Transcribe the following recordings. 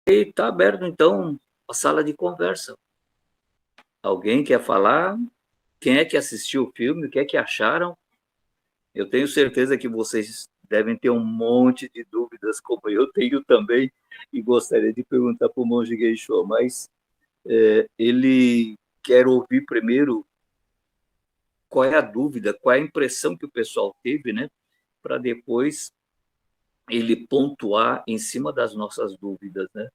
está aberto, então, a sala de conversa. Alguém quer falar? Quem é que assistiu o filme? O que é que acharam? Eu tenho certeza que vocês devem ter um monte de dúvidas, como eu tenho também, e gostaria de perguntar para o Monge Geisho, mas ele quer ouvir primeiro qual é a dúvida, qual é a impressão que o pessoal teve, né? Para depois ele pontuar em cima das nossas dúvidas, né?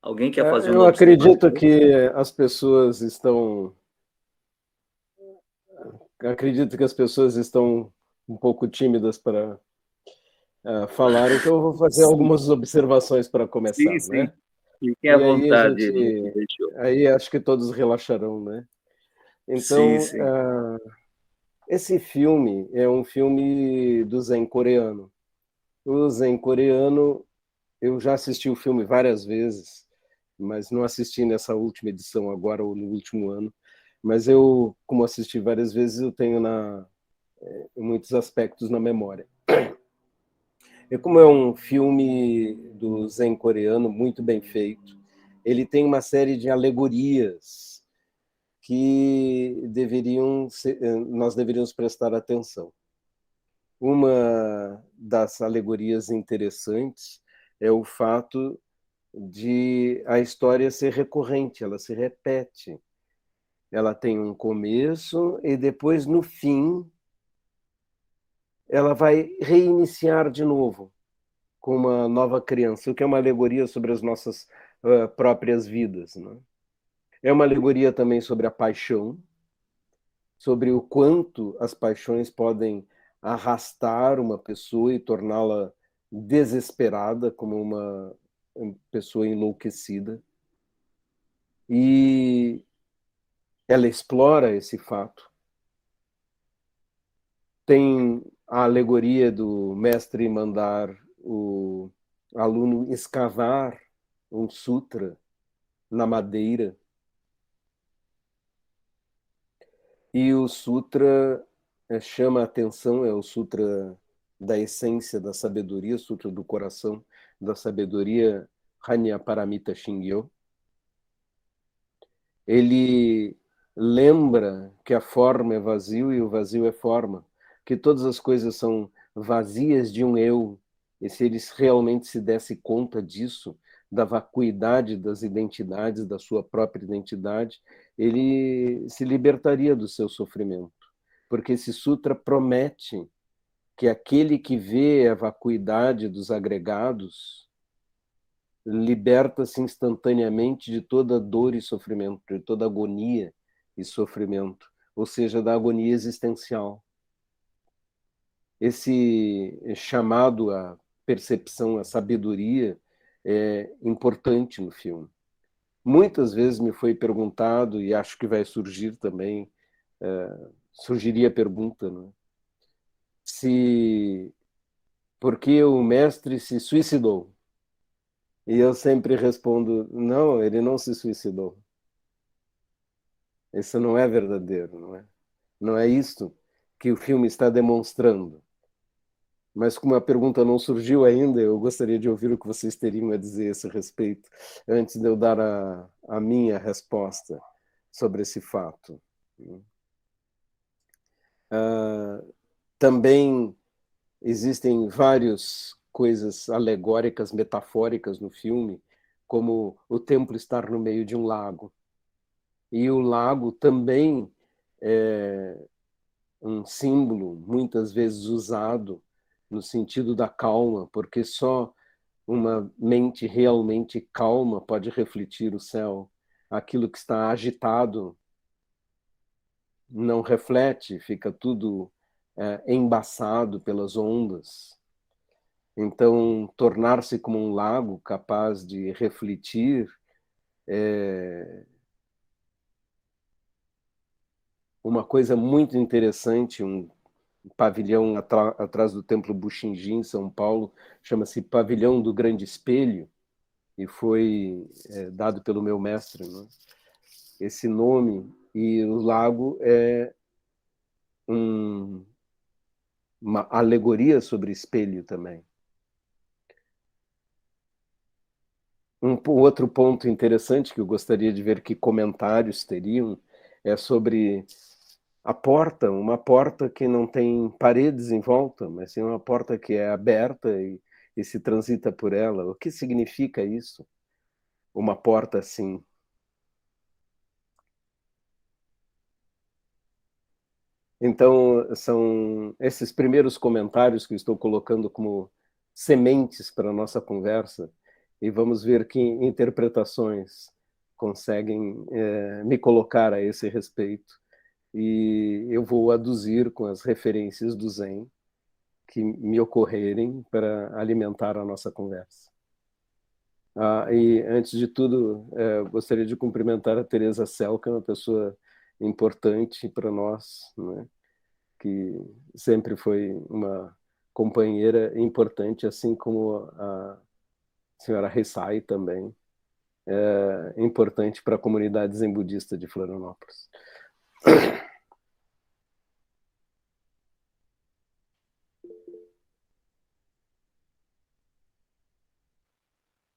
Alguém quer fazer Eu uma acredito observação? que as pessoas estão. Acredito que as pessoas estão um pouco tímidas para falar, então eu vou fazer Sim, algumas observações para sim, começar, sim. né? Fiquem à E aí a vontade, gente, Monge Geisho. aí acho que todos relaxarão, né? Sim, Então, sim. esse filme é um filme do Zen coreano. O Zen coreano, eu já assisti o filme várias vezes, mas não assisti nessa última edição agora ou no último ano. Mas eu, como assisti várias vezes, eu tenho muitos aspectos na memória. E como é um filme do Zen coreano muito bem feito, ele tem uma série de alegorias que nós deveríamos prestar atenção. Uma das alegorias interessantes é o fato de a história ser recorrente, ela se repete. Ela tem um começo e depois, no fim, ela vai reiniciar de novo com uma nova criança, o que é uma alegoria sobre as nossas próprias vidas. Né? É uma alegoria também sobre a paixão, sobre o quanto as paixões podem arrastar uma pessoa e torná-la desesperada, como uma pessoa enlouquecida. E ela explora esse fato. Tem a alegoria do mestre mandar o aluno escavar um sutra na madeira. E o sutra chama a atenção, é o sutra da essência da sabedoria, sutra do coração da sabedoria, Hanya-paramita Shingyo. Ele lembra que a forma é vazio e o vazio é forma, que todas as coisas são vazias de um eu, e se eles realmente se desse conta disso, da vacuidade das identidades, da sua própria identidade, ele se libertaria do seu sofrimento. Porque esse sutra promete que aquele que vê a vacuidade dos agregados liberta-se instantaneamente de toda dor e sofrimento, de toda agonia e sofrimento, ou seja, da agonia existencial. Esse chamado à percepção, à sabedoria, é importante no filme. Muitas vezes me foi perguntado, e acho que vai surgir também, surgiria a pergunta, né? Se por que o mestre se suicidou? E eu sempre respondo, não, ele não se suicidou. Isso não é verdadeiro, não é? Não é isto que o filme está demonstrando. Mas como a pergunta não surgiu ainda, eu gostaria de ouvir o que vocês teriam a dizer a esse respeito, antes de eu dar a minha resposta sobre esse fato. Também existem várias coisas alegóricas, metafóricas no filme, como o templo estar no meio de um lago. E o lago também é um símbolo muitas vezes usado no sentido da calma, porque só uma mente realmente calma pode refletir o céu. Aquilo que está agitado não reflete, fica tudo embaçado pelas ondas. Então, tornar-se como um lago capaz de refletir é uma coisa muito interessante, um pavilhão atrás do Templo Buxinji, em São Paulo, chama-se Pavilhão do Grande Espelho, e foi dado pelo meu mestre, né? Esse nome, e o lago é uma alegoria sobre espelho também. outro ponto interessante que eu gostaria de ver que comentários teriam é sobre a porta, uma porta que não tem paredes em volta, mas sim uma porta que é aberta e se transita por ela. O que significa isso? Uma porta assim? Então, são esses primeiros comentários que eu estou colocando como sementes para a nossa conversa, e vamos ver que interpretações conseguem me colocar a esse respeito. E eu vou aduzir com as referências do Zen que me ocorrerem para alimentar a nossa conversa. E, antes de tudo, gostaria de cumprimentar a Teresa Sel, que é uma pessoa importante para nós, né? Que sempre foi uma companheira importante, assim como a senhora Ressai também, importante para a comunidade zen budista de Florianópolis.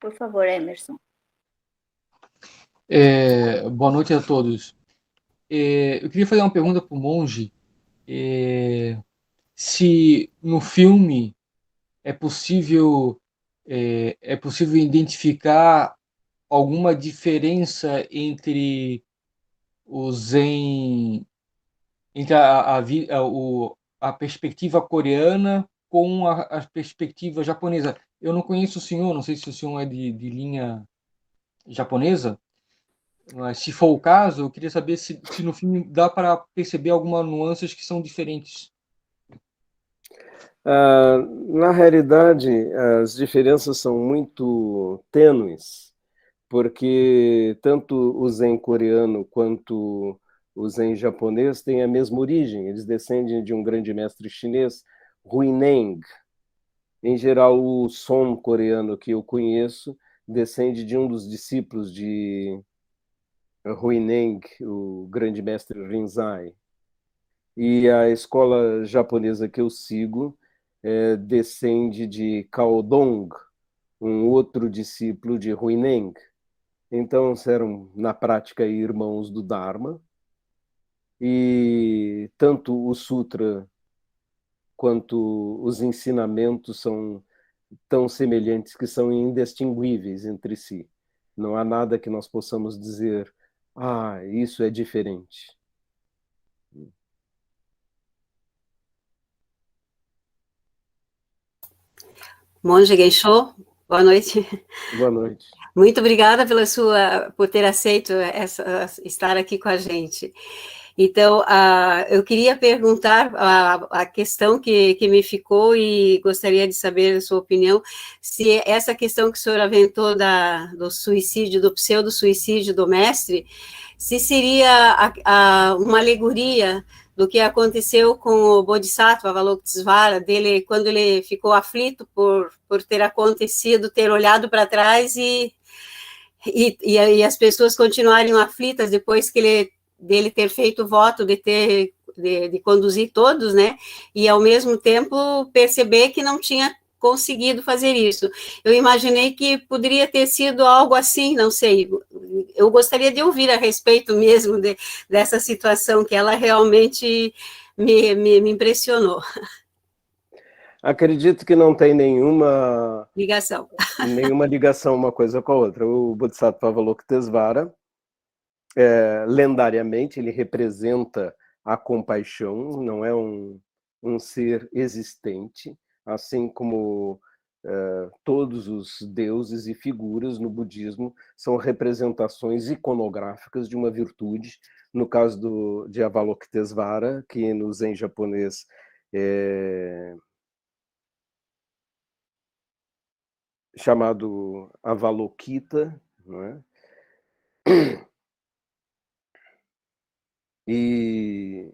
Por favor, Emerson. Boa noite a todos. Eu queria fazer uma pergunta para o monge. Se no filme é possível identificar alguma diferença entre o Zen, entre a perspectiva coreana com a perspectiva japonesa. Eu não conheço o senhor, não sei se o senhor é de linha japonesa, mas se for o caso, eu queria saber se no filme dá para perceber algumas nuances que são diferentes. Na realidade, as diferenças são muito tênues, porque tanto o Zen coreano quanto o Zen japonês têm a mesma origem. Eles descendem de um grande mestre chinês, Huineng. Em geral, o Son coreano que eu conheço descende de um dos discípulos de Huineng, o grande mestre Rinzai. E a escola japonesa que eu sigo descende de Kaodong, um outro discípulo de Huineng. Então, eram, na prática, irmãos do Dharma. E tanto o Sutra quanto os ensinamentos são tão semelhantes que são indistinguíveis entre si. Não há nada que nós possamos dizer, isso é diferente. Monge Gensho, boa noite. Boa noite. Muito obrigada por ter aceito estar aqui com a gente. Então, eu queria perguntar a questão que me ficou e gostaria de saber a sua opinião, se essa questão que o senhor aventou do suicídio, do pseudo-suicídio do mestre, se seria uma alegoria do que aconteceu com o Bodhisattva Avalokitesvara, dele, quando ele ficou aflito por ter acontecido, ter olhado para trás e as pessoas continuarem aflitas depois que dele ter feito o voto de conduzir todos, né? E ao mesmo tempo perceber que não tinha conseguido fazer isso. Eu imaginei que poderia ter sido algo assim, não sei. Eu gostaria de ouvir a respeito mesmo dessa situação, que ela realmente me impressionou. Acredito que não tem nenhuma ligação uma coisa com a outra. O Bodhisattva Avalokitesvara, lendariamente, ele representa a compaixão, não é um ser existente, assim como todos os deuses e figuras no budismo são representações iconográficas de uma virtude. No caso de Avalokitesvara, que no Zen japonês chamado Avalokita, não é? E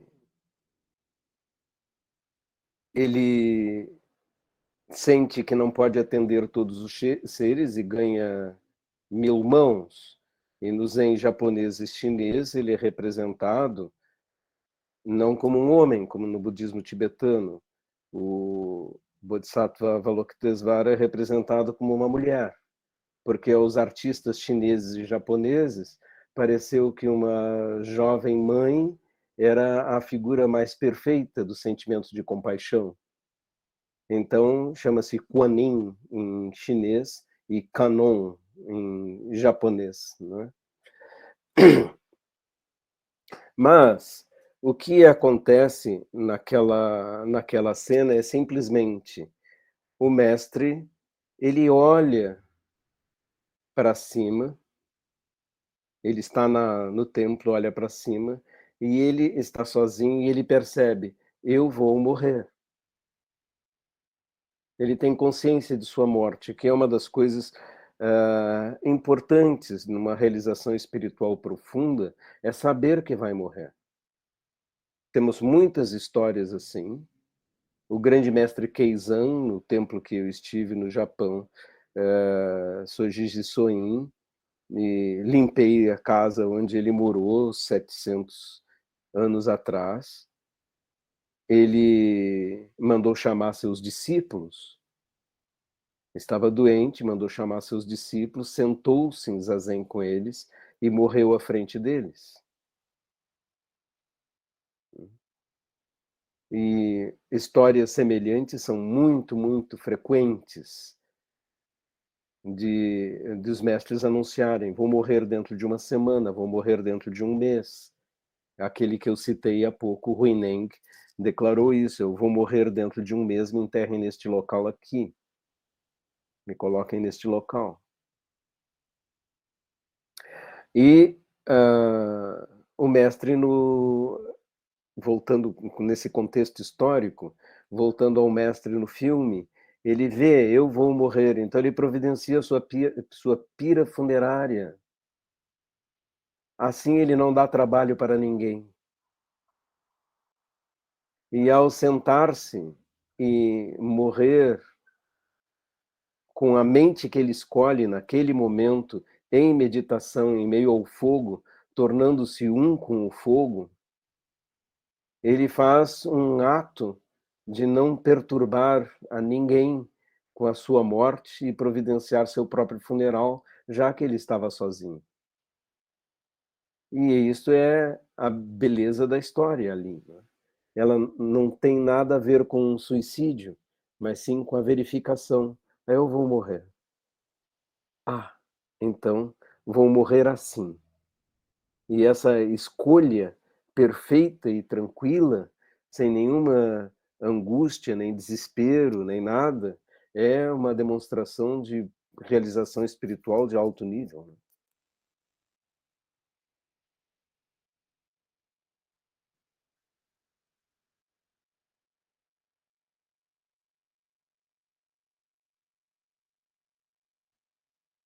ele sente que não pode atender todos os seres e ganha 1000 mãos. E no Zen japonês e chinês ele é representado não como um homem, como no budismo tibetano. O Bodhisattva Avalokitesvara é representado como uma mulher. porque aos artistas chineses e japoneses pareceu que uma jovem mãe era a figura mais perfeita dos sentimentos de compaixão. Então, chama-se Kuan-Yin em chinês e Kanon em japonês, né? Mas o que acontece naquela cena é simplesmente o mestre, ele olha para cima, ele está no templo, olha para cima, e ele está sozinho e ele percebe, eu vou morrer. Ele tem consciência de sua morte, que é uma das coisas importantes numa realização espiritual profunda, é saber que vai morrer. Temos muitas histórias assim. O grande mestre Keizan, no templo que eu estive no Japão, Sojiji Soin, e limpei a casa onde ele morou 700 anos atrás. Ele mandou chamar seus discípulos, estava doente, mandou chamar seus discípulos, sentou-se em zazen com eles e morreu à frente deles. E histórias semelhantes são muito, muito frequentes dos mestres anunciarem, vou morrer dentro de uma semana, vou morrer dentro de um mês. Aquele que eu citei há pouco, Huineng, declarou isso, eu vou morrer dentro de um mês, me enterrem neste local aqui. Me coloquem neste local. E o mestre, voltando nesse contexto histórico, voltando ao mestre no filme, ele vê, eu vou morrer, então ele providencia sua pira funerária. Assim ele não dá trabalho para ninguém. E ao sentar-se e morrer com a mente que ele escolhe naquele momento, em meditação, em meio ao fogo, tornando-se um com o fogo, ele faz um ato de não perturbar a ninguém com a sua morte e providenciar seu próprio funeral, já que ele estava sozinho. E isso é a beleza da história ali. Né? Ela não tem nada a ver com um suicídio, mas sim com a verificação. Eu vou morrer. Então vou morrer assim. E essa escolha perfeita e tranquila, sem nenhuma angústia, nem desespero, nem nada, é uma demonstração de realização espiritual de alto nível.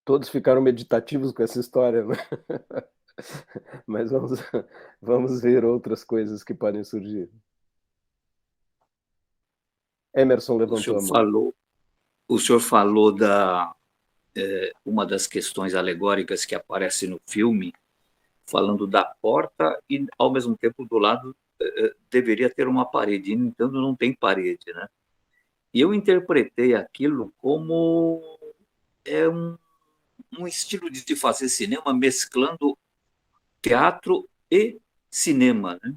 Todos ficaram meditativos com essa história, né? Mas vamos ver outras coisas que podem surgir. Emerson levantou a mão. O senhor falou uma das questões alegóricas que aparece no filme, falando da porta e, ao mesmo tempo, do lado deveria ter uma parede, e, no entanto, não tem parede, né? E eu interpretei aquilo como um estilo de fazer cinema mesclando teatro e cinema, né?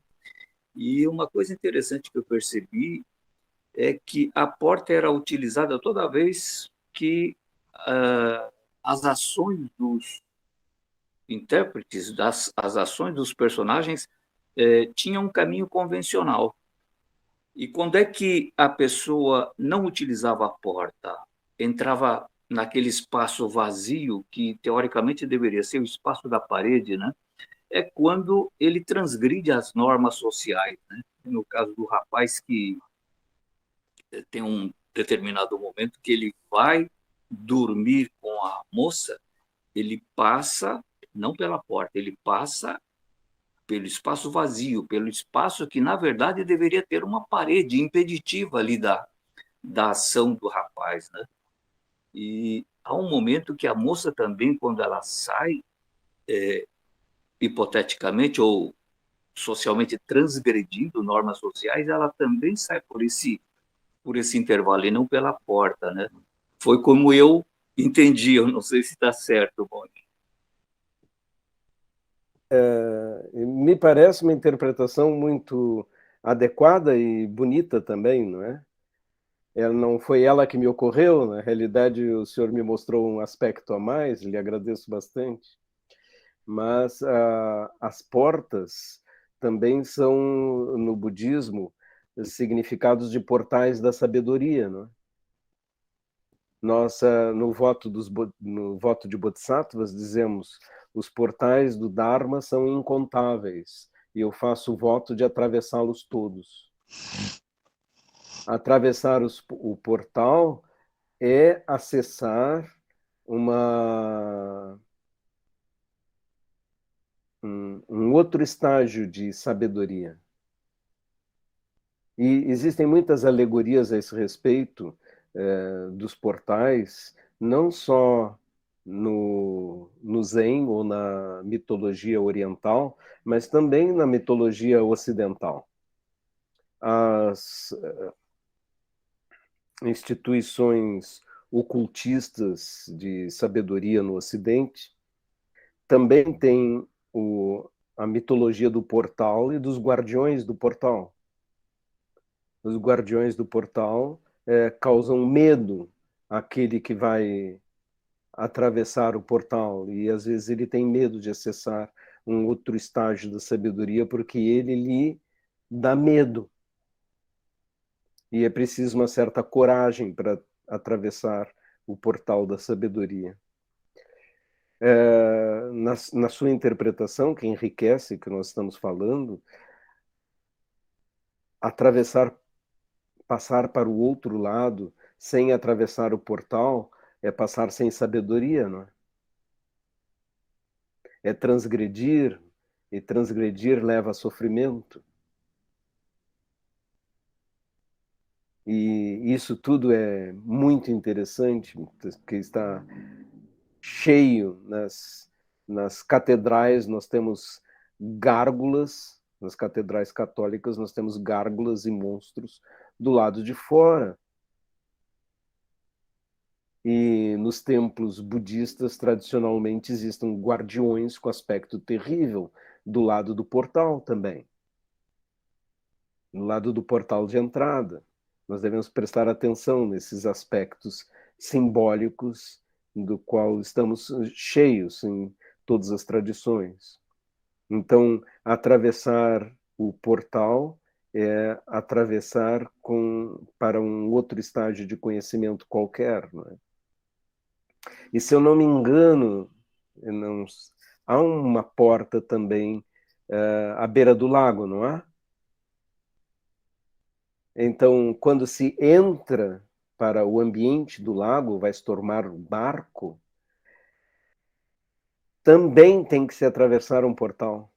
E uma coisa interessante que eu percebi é que a porta era utilizada toda vez que as ações dos intérpretes, as ações dos personagens tinham um caminho convencional. E quando é que a pessoa não utilizava a porta, entrava naquele espaço vazio, que teoricamente deveria ser o espaço da parede, né? É quando ele transgride as normas sociais, né? No caso do rapaz que tem um determinado momento que ele vai dormir com a moça, ele passa, não pela porta, ele passa pelo espaço vazio, pelo espaço que, na verdade, deveria ter uma parede impeditiva ali da ação do rapaz, né? E há um momento que a moça também, quando ela sai, hipoteticamente ou socialmente transgredindo normas sociais, ela também sai por esse intervalo e não pela porta, né? Foi como eu entendi, eu não sei se está certo, Boni. Me parece uma interpretação muito adequada e bonita também, não é? Não foi ela que me ocorreu, na realidade o senhor me mostrou um aspecto a mais, lhe agradeço bastante, mas as portas também são, no budismo, significados de portais da sabedoria, não é? Nós, no voto de Bodhisattvas, dizemos: os portais do Dharma são incontáveis, e eu faço o voto de atravessá-los todos. Atravessar o portal é acessar um outro estágio de sabedoria. E existem muitas alegorias a esse respeito, dos portais, não só no Zen ou na mitologia oriental, mas também na mitologia ocidental. As instituições ocultistas de sabedoria no Ocidente também têm a mitologia do portal e dos guardiões do portal. Os guardiões do portal causam medo àquele que vai atravessar o portal, e às vezes ele tem medo de acessar um outro estágio da sabedoria porque ele lhe dá medo. E é preciso uma certa coragem para atravessar o portal da sabedoria. Na sua interpretação, que enriquece o que nós estamos falando, passar para o outro lado sem atravessar o portal é passar sem sabedoria, não é? É transgredir, e transgredir leva a sofrimento. E isso tudo é muito interessante, que está cheio nas catedrais. Nós temos gárgulas, nas catedrais católicas nós temos gárgulas e monstros do lado de fora. E nos templos budistas, tradicionalmente, existem guardiões com aspecto terrível do lado do portal também. Do lado do portal de entrada. Nós devemos prestar atenção nesses aspectos simbólicos do qual estamos cheios em todas as tradições. Então, atravessar o portal é atravessar para um outro estágio de conhecimento qualquer, não é? E se eu não me engano, há uma porta também à beira do lago, não há? Então, quando se entra para o ambiente do lago, vai se tornar um barco, também tem que se atravessar um portal.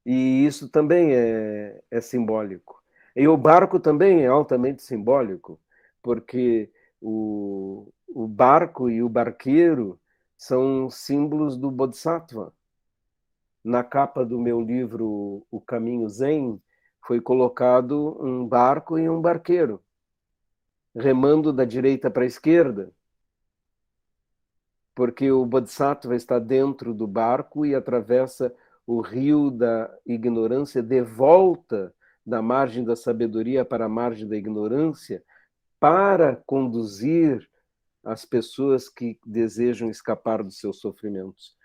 E isso também é simbólico. E o barco também é altamente simbólico, porque o barco e o barqueiro são símbolos do Bodhisattva. Na capa do meu livro O Caminho Zen, foi colocado um barco e um barqueiro, remando da direita para a esquerda, porque o Bodhisattva está dentro do barco e atravessa o rio da ignorância de volta da margem da sabedoria para a margem da ignorância, para conduzir as pessoas que desejam escapar dos seus sofrimentos,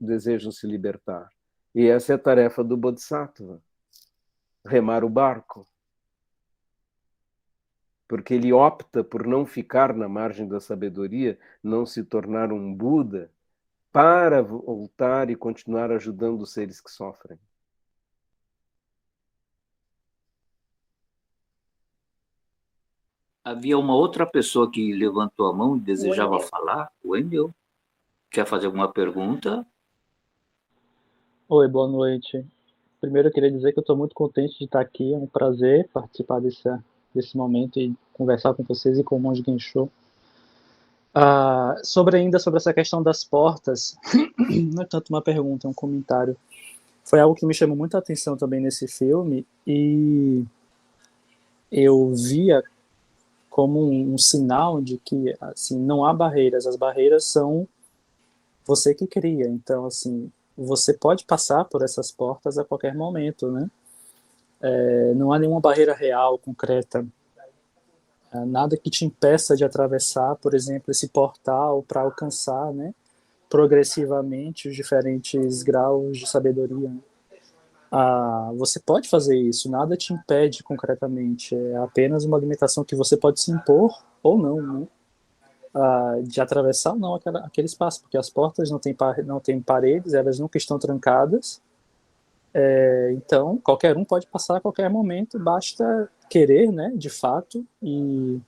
desejam se libertar. E essa é a tarefa do Bodhisattva, remar o barco. Porque ele opta por não ficar na margem da sabedoria, não se tornar um Buda, para voltar e continuar ajudando os seres que sofrem. Havia uma outra pessoa que levantou a mão e desejava Wendel. falar. Wendel, quer fazer alguma pergunta? Oi, boa noite. Primeiro eu queria dizer que eu estou muito contente de estar aqui, é um prazer participar desse momento e conversar com vocês e com o Monge Gensho. Sobre essa questão das portas, não é tanto uma pergunta, é um comentário. Foi algo que me chamou muita atenção também nesse filme, e eu via como um sinal de que, assim, não há barreiras. As barreiras são você que cria. Então, assim, você pode passar por essas portas a qualquer momento, né? Não há nenhuma barreira real, concreta. Nada que te impeça de atravessar, por exemplo, esse portal para alcançar, né, progressivamente os diferentes graus de sabedoria. Você pode fazer isso, nada te impede concretamente, é apenas uma limitação que você pode se impor ou não, né? De atravessar ou não aquele espaço, porque as portas não têm paredes, elas nunca estão trancadas, então qualquer um pode passar a qualquer momento, basta querer, né, de fato, e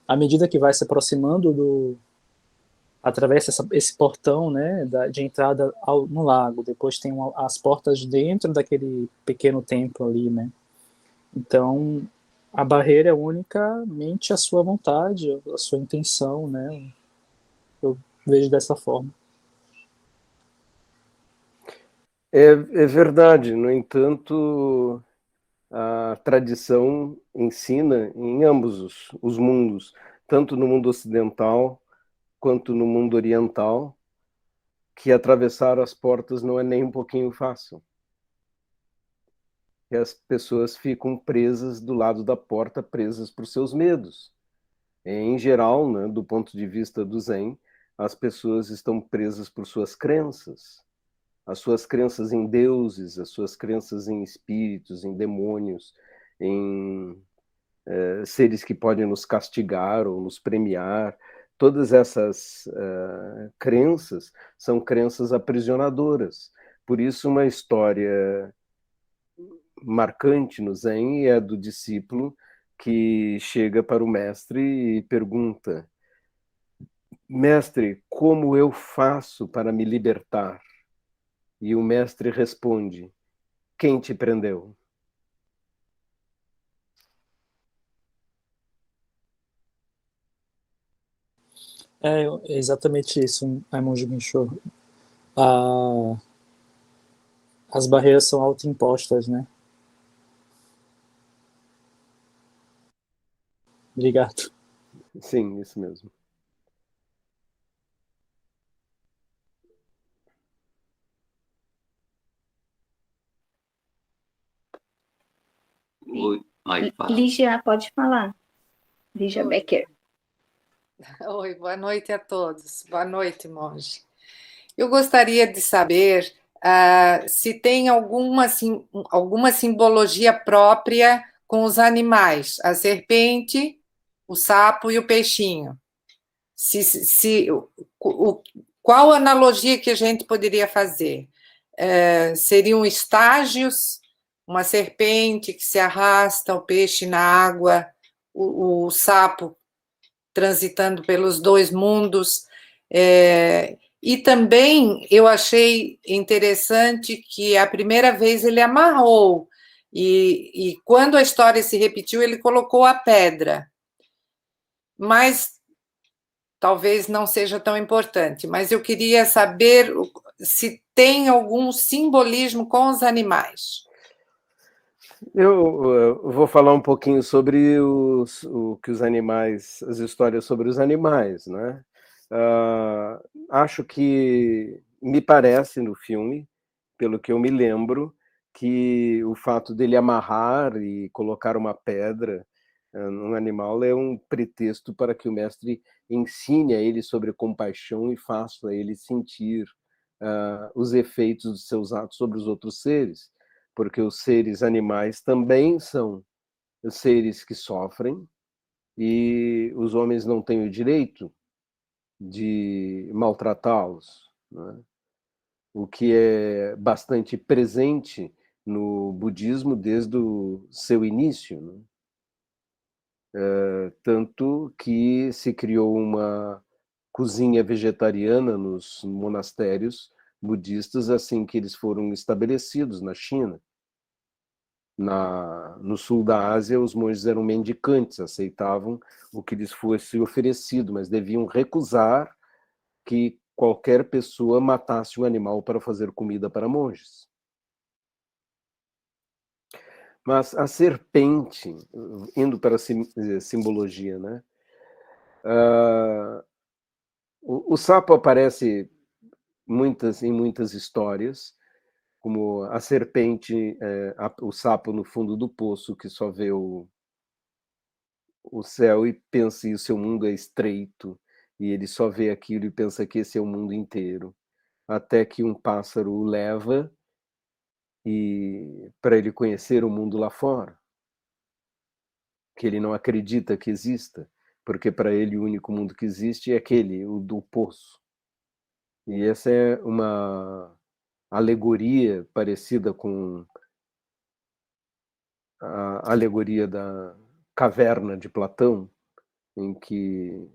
à medida que vai se aproximando atravessa esse portão, né, de entrada no lago, depois tem as portas dentro daquele pequeno templo ali, né. Então a barreira é unicamente a sua vontade, a sua intenção, né. Eu vejo dessa forma. É verdade, no entanto, a tradição ensina em ambos os mundos, tanto no mundo ocidental quanto no mundo oriental, que atravessar as portas não é nem um pouquinho fácil. E as pessoas ficam presas do lado da porta, presas por seus medos. Em geral, né, do ponto de vista do Zen, as pessoas estão presas por suas crenças. As suas crenças em deuses, as suas crenças em espíritos, em demônios, em seres que podem nos castigar ou nos premiar. Todas essas crenças são crenças aprisionadoras. Por isso, uma história marcante no Zen é do discípulo que chega para o mestre e pergunta: mestre, como eu faço para me libertar? E o mestre responde: quem te prendeu? É exatamente isso, Monge Ginchou. As barreiras são autoimpostas, né? Obrigado. Sim, isso mesmo. Oi. Ai, fala. Lígia, pode falar. Lígia Becker. Oi, boa noite a todos. Boa noite, monge. Eu gostaria de saber se tem alguma simbologia própria com os animais, a serpente, o sapo e o peixinho. Qual analogia que a gente poderia fazer? Seriam estágios, uma serpente que se arrasta, o peixe na água, o sapo transitando pelos dois mundos. E também eu achei interessante que a primeira vez ele amarrou, e quando a história se repetiu, ele colocou a pedra. Mas talvez não seja tão importante, mas eu queria saber se tem algum simbolismo com os animais. Eu vou falar um pouquinho sobre as histórias sobre os animais, né? Acho que me parece no filme, pelo que eu me lembro, que o fato dele amarrar e colocar uma pedra num animal é um pretexto para que o mestre ensine a ele sobre compaixão e faça a ele sentir os efeitos dos seus atos sobre os outros seres, porque os seres animais também são seres que sofrem e os homens não têm o direito de maltratá-los, né? O que é bastante presente no budismo desde o seu início, né? Tanto que se criou uma cozinha vegetariana nos monastérios budistas assim que eles foram estabelecidos na China. No sul da Ásia, os monges eram mendicantes, aceitavam o que lhes fosse oferecido, mas deviam recusar que qualquer pessoa matasse um animal para fazer comida para monges. Mas a serpente, indo para a simbologia, né? O sapo aparece em muitas histórias, como a serpente, o sapo no fundo do poço, que só vê o céu e pensa que o seu mundo é estreito, e ele só vê aquilo e pensa que esse é o mundo inteiro, até que um pássaro o leva e para ele conhecer o mundo lá fora, que ele não acredita que exista, porque para ele o único mundo que existe é aquele, o do poço. E essa é uma alegoria parecida com a alegoria da caverna de Platão, em que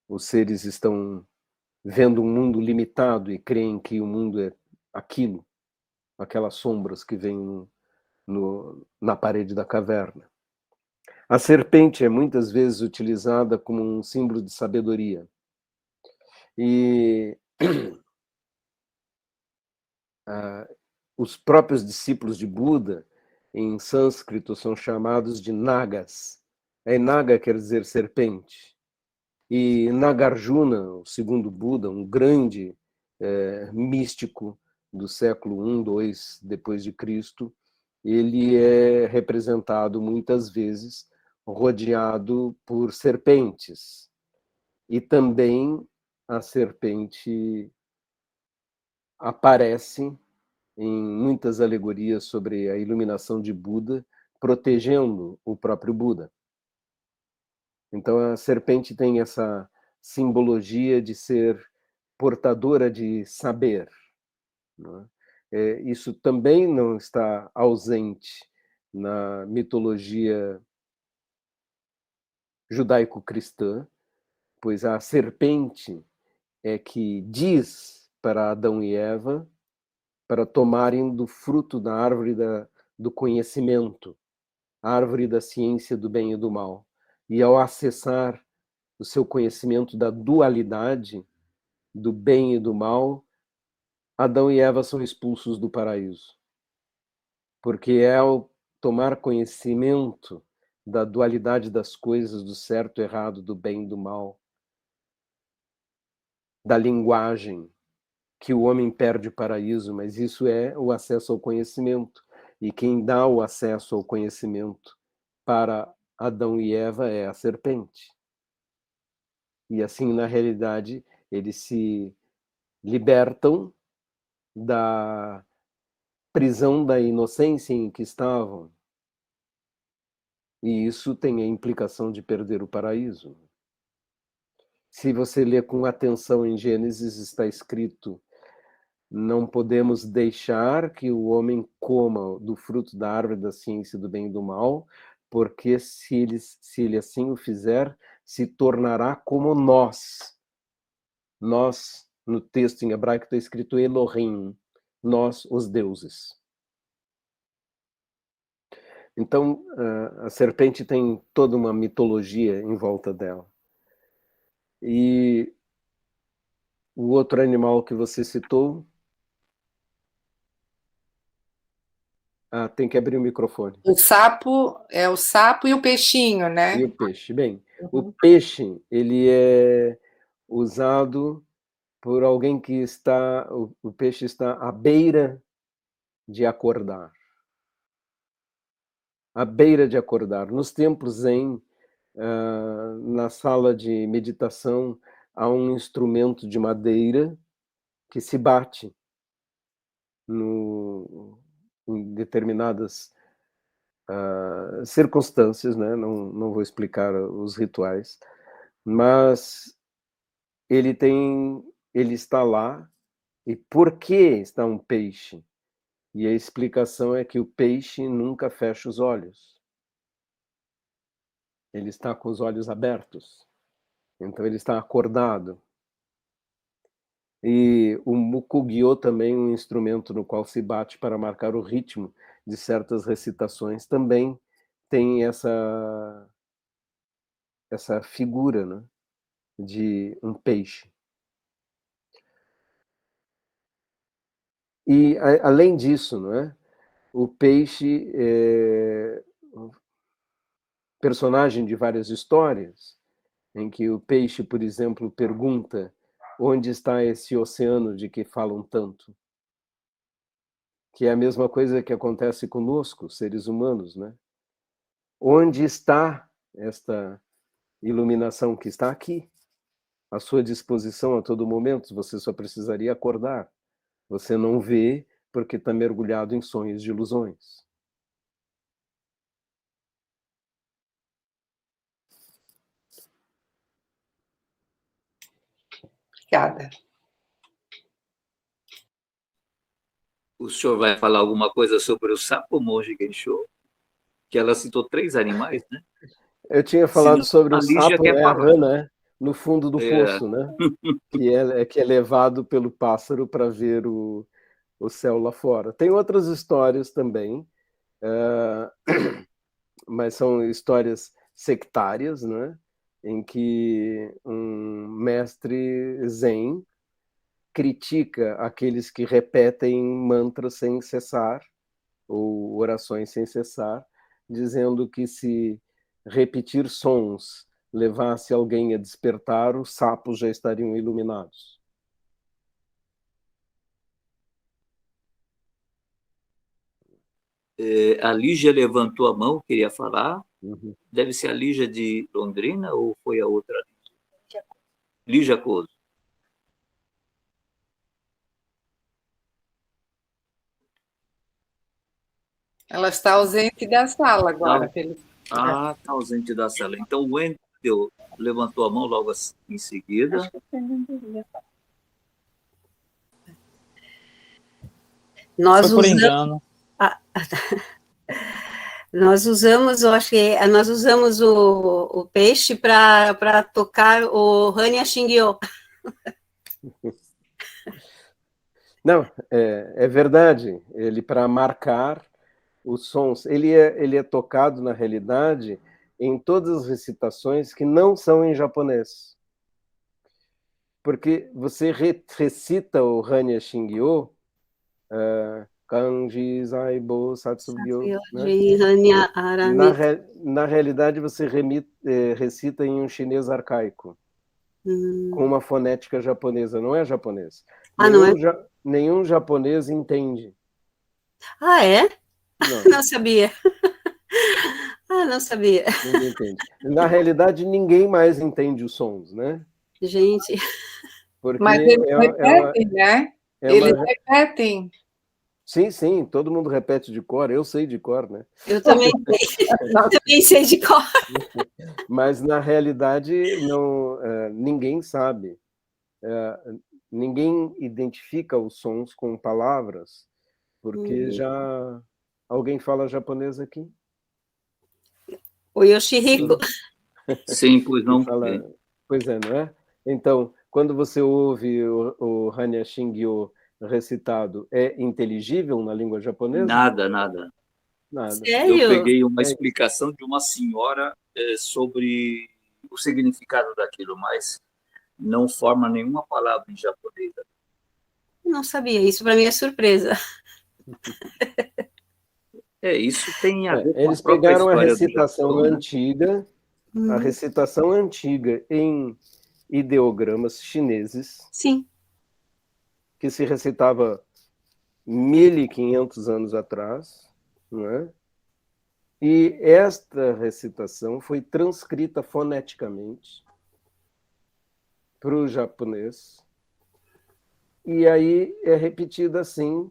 os seres estão vendo um mundo limitado e creem que o mundo é aquilo, aquelas sombras que vêm na parede da caverna. A serpente é muitas vezes utilizada como um símbolo de sabedoria. E os próprios discípulos de Buda, em sânscrito, são chamados de nagas. Naga quer dizer serpente. E Nagarjuna, o segundo Buda, um grande místico do século I, II depois de Cristo, ele é representado muitas vezes rodeado por serpentes. E também a serpente aparece em muitas alegorias sobre a iluminação de Buda, protegendo o próprio Buda. Então a serpente tem essa simbologia de ser portadora de saber. Né? Isso também não está ausente na mitologia judaico-cristã, pois a serpente é que diz para Adão e Eva para tomarem do fruto da árvore do conhecimento, a árvore da ciência do bem e do mal. E ao acessar o seu conhecimento da dualidade, do bem e do mal, Adão e Eva são expulsos do paraíso. Porque é ao tomar conhecimento da dualidade das coisas, do certo e errado, do bem e do mal, da linguagem, que o homem perde o paraíso, mas isso é o acesso ao conhecimento. E quem dá o acesso ao conhecimento para Adão e Eva é a serpente. E assim, na realidade, eles se libertam da prisão da inocência em que estavam. E isso tem a implicação de perder o paraíso. Se você ler com atenção em Gênesis, está escrito: não podemos deixar que o homem coma do fruto da árvore da ciência do bem e do mal, porque se ele assim o fizer, se tornará como nós. Nós, no texto em hebraico está escrito Elohim, nós, os deuses. Então, a serpente tem toda uma mitologia em volta dela. E o outro animal que você citou... tem que abrir o microfone. O sapo é o sapo e o peixinho, né? E o peixe. Bem, o peixe, ele é usado por alguém que está... O peixe está à beira de acordar. À beira de acordar. Nos templos zen, na sala de meditação, há um instrumento de madeira que se bate em determinadas circunstâncias, né? Não vou explicar os rituais, mas ele está lá. E por que está um peixe? E a explicação é que o peixe nunca fecha os olhos. Ele está com os olhos abertos. Então ele está acordado. E o mukugyo também, um instrumento no qual se bate para marcar o ritmo de certas recitações, também tem essa figura, né, de um peixe. E além disso, não é? o peixe é personagem de várias histórias, em que o peixe, por exemplo, pergunta onde está esse oceano de que falam tanto? Que é a mesma coisa que acontece conosco, seres humanos, né? Onde está esta iluminação que está aqui, à sua disposição a todo momento? Você só precisaria acordar. Você não vê porque está mergulhado em sonhos de ilusões. Obrigada. O senhor vai falar alguma coisa sobre o sapo monge Gensho? Que ela citou 3 animais, né? Eu tinha falado sobre A o Lígia sapo, quer a falar. rã, né? No fundo do É, poço, né? Que é levado pelo pássaro para ver o céu lá fora. Tem outras histórias também, mas são histórias sectárias, né? Em que um mestre zen critica aqueles que repetem mantras sem cessar, ou orações sem cessar, dizendo que se repetir sons levasse alguém a despertar, os sapos já estariam iluminados. a Lígia levantou a mão, queria falar. Uhum. Deve ser a Lígia de Londrina ou foi a outra? Lígia Couso. Ela está ausente da sala agora. Está ausente da sala. Então, o Wendel levantou a mão logo em seguida. Acho que o Fernando ia falar. Nós Foi por usamos, engano. nós usamos, eu acho que nós usamos o peixe para tocar o Hanya Shingyo. Não, é verdade. Ele, para marcar os sons, ele é tocado, na realidade, em todas as recitações que não são em japonês. Porque você recita o Hanya Shingyo, Kanji Zaibo Satsugyo, né? Hanya Arami. Na realidade, você recita em um chinês arcaico, com uma fonética japonesa, não é japonês. Não é? Nenhum japonês entende. É? Não. Não sabia. Não sabia. Ninguém entende. Na realidade, ninguém mais entende os sons, né? Gente. Porque Mas eles repetem, né? Eles repetem. Sim, todo mundo repete de cor, eu sei de cor, né? Eu também sei de cor. Mas, na realidade, ninguém sabe. Ninguém identifica os sons com palavras, porque já... Alguém fala japonês aqui? O Yoshihiko. Sim, pois não. Pois é, não é? Então, quando você ouve o Hanya Shingyo recitado, é inteligível na língua japonesa? Nada. Sério? Eu peguei uma explicação de uma senhora sobre o significado daquilo, mas não forma nenhuma palavra em japonês. Não sabia, isso para mim é surpresa. Isso tem a ver com eles a própria pegaram a história recitação do Japão, antiga, a recitação antiga em ideogramas chineses, sim, que se recitava 1500 anos atrás, não é? E esta recitação foi transcrita foneticamente para o japonês, e aí é repetida assim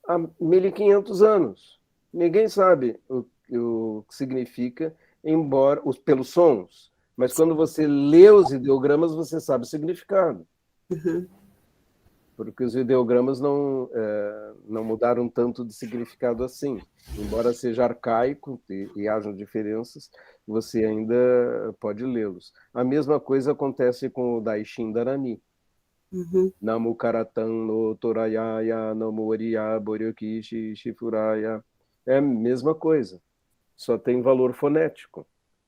há 1500 anos. Ninguém sabe o que significa, embora pelos sons, mas quando você lê os ideogramas, você sabe o significado. Uhum. Porque os ideogramas não mudaram tanto de significado assim. Embora seja arcaico e hajam diferenças, você ainda pode lê-los. A mesma coisa acontece com o Daishin Darani. Namu Karatan no Torayaya Namu Oriya Boryokishi Shifuraya. É a mesma coisa. Só tem valor fonético.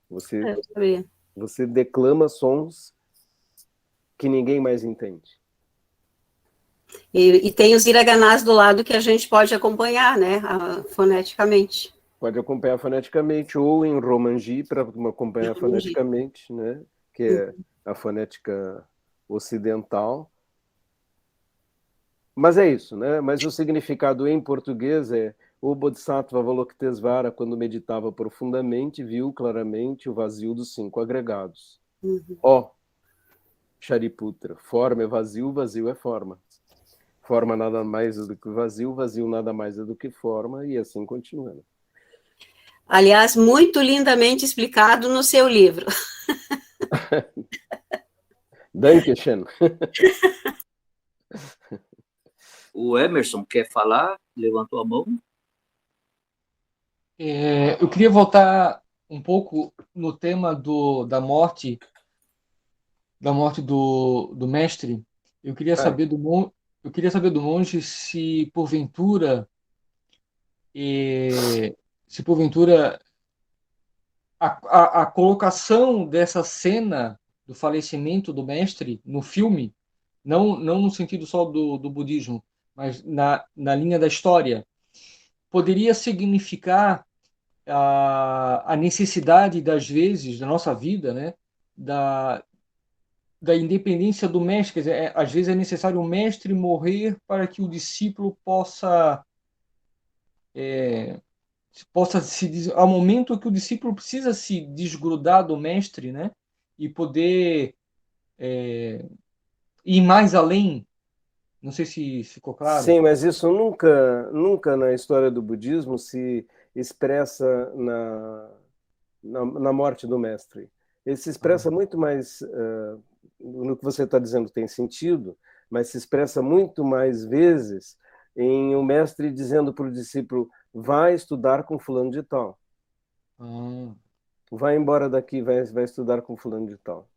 Você declama sons que ninguém mais entende. E tem os hiraganás do lado que a gente pode acompanhar, né, foneticamente. Pode acompanhar foneticamente, ou em romanji para acompanhar foneticamente, né? Que é a fonética ocidental. Mas é isso, né? Mas o significado em português é: o Bodhisattva Avalokitesvara, quando meditava profundamente, viu claramente o vazio dos 5 agregados. Ó, Shariputra, forma é vazio, vazio é forma. Forma nada mais do que vazio, vazio nada mais do que forma, e assim continua. Aliás, muito lindamente explicado no seu livro. Dankeschön. O Emerson quer falar? Levantou a mão. Eu queria voltar um pouco no tema da morte do mestre. Eu queria saber do monge se porventura a colocação dessa cena do falecimento do mestre no filme, não no sentido só do budismo, mas na linha da história, poderia significar a necessidade, das vezes, da nossa vida, né, da independência do mestre. Quer dizer, às vezes é necessário o mestre morrer para que o discípulo ao momento que o discípulo precisa se desgrudar do mestre, né, e poder ir mais além. Não sei se ficou claro. Sim, mas isso nunca na história do budismo se expressa na morte do mestre. Ele se expressa muito mais, no que você está dizendo tem sentido, mas se expressa muito mais vezes em o mestre dizendo para o discípulo: vai estudar com fulano de tal. Vai embora daqui, vai estudar com fulano de tal.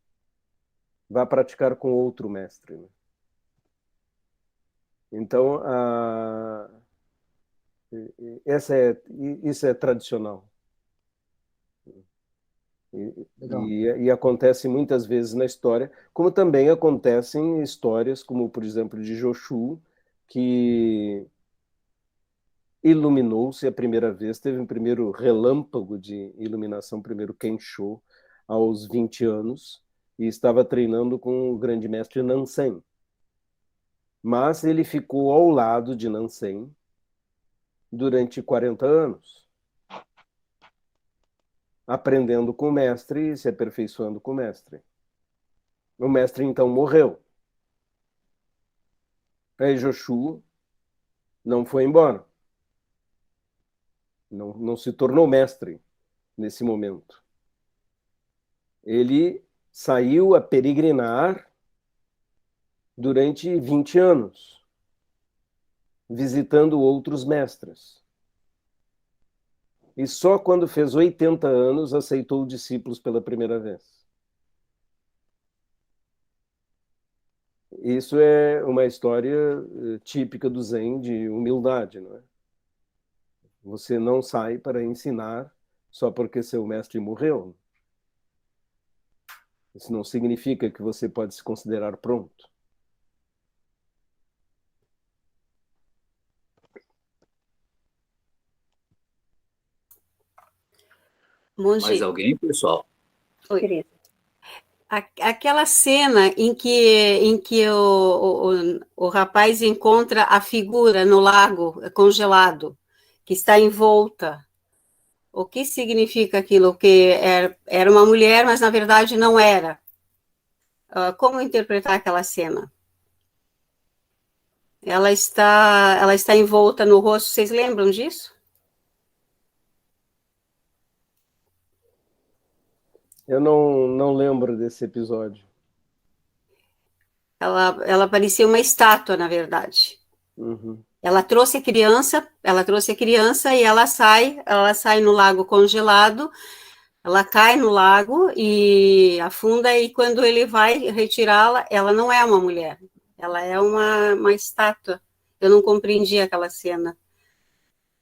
Vai praticar com outro mestre. Então, isso é tradicional. E acontece muitas vezes na história, como também acontecem histórias, como, por exemplo, de Joshu, que iluminou-se a primeira vez, teve um primeiro relâmpago de iluminação, primeiro Kensho, aos 20 anos, e estava treinando com o grande mestre Nansen. Mas ele ficou ao lado de Nansen durante 40 anos, aprendendo com o mestre e se aperfeiçoando com o mestre. O mestre, então, morreu. Aí Joshu não foi embora. Não se tornou mestre nesse momento. Ele saiu a peregrinar durante 20 anos, visitando outros mestres. E só quando fez 80 anos aceitou discípulos pela primeira vez. Isso é uma história típica do Zen de humildade, não é? Você não sai para ensinar só porque seu mestre morreu. Isso não significa que você pode se considerar pronto. Monge, Mais alguém, pessoal? Tereza. aquela cena em que o rapaz encontra a figura no lago congelado, que está envolta. O que significa aquilo? Que era uma mulher, mas na verdade não era. Como interpretar aquela cena? Ela está envolta no rosto. Vocês lembram disso? Eu não lembro desse episódio. Ela parecia uma estátua, na verdade. Uhum. Ela trouxe a criança e ela sai no lago congelado, ela cai no lago e afunda, e quando ele vai retirá-la, ela não é uma mulher, ela é uma estátua. Eu não compreendi aquela cena.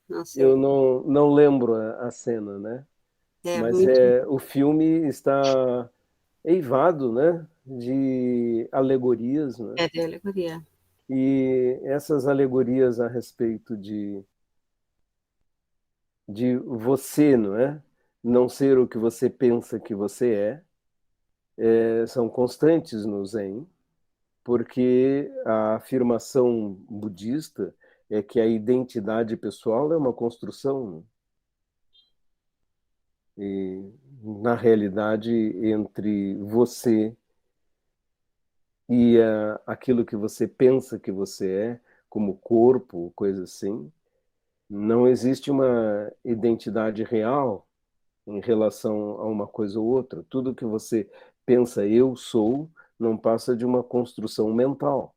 Não sei. Eu não lembro a cena, né? Mas o filme está eivado, né, de alegorias, né? É de alegoria. E essas alegorias a respeito de você, não é? Não ser o que você pensa que você são constantes no Zen, porque a afirmação budista é que a identidade pessoal é uma construção. E, na realidade, entre você e aquilo que você pensa que você como corpo, coisa assim, não existe uma identidade real em relação a uma coisa ou outra. Tudo que você pensa eu sou não passa de uma construção mental.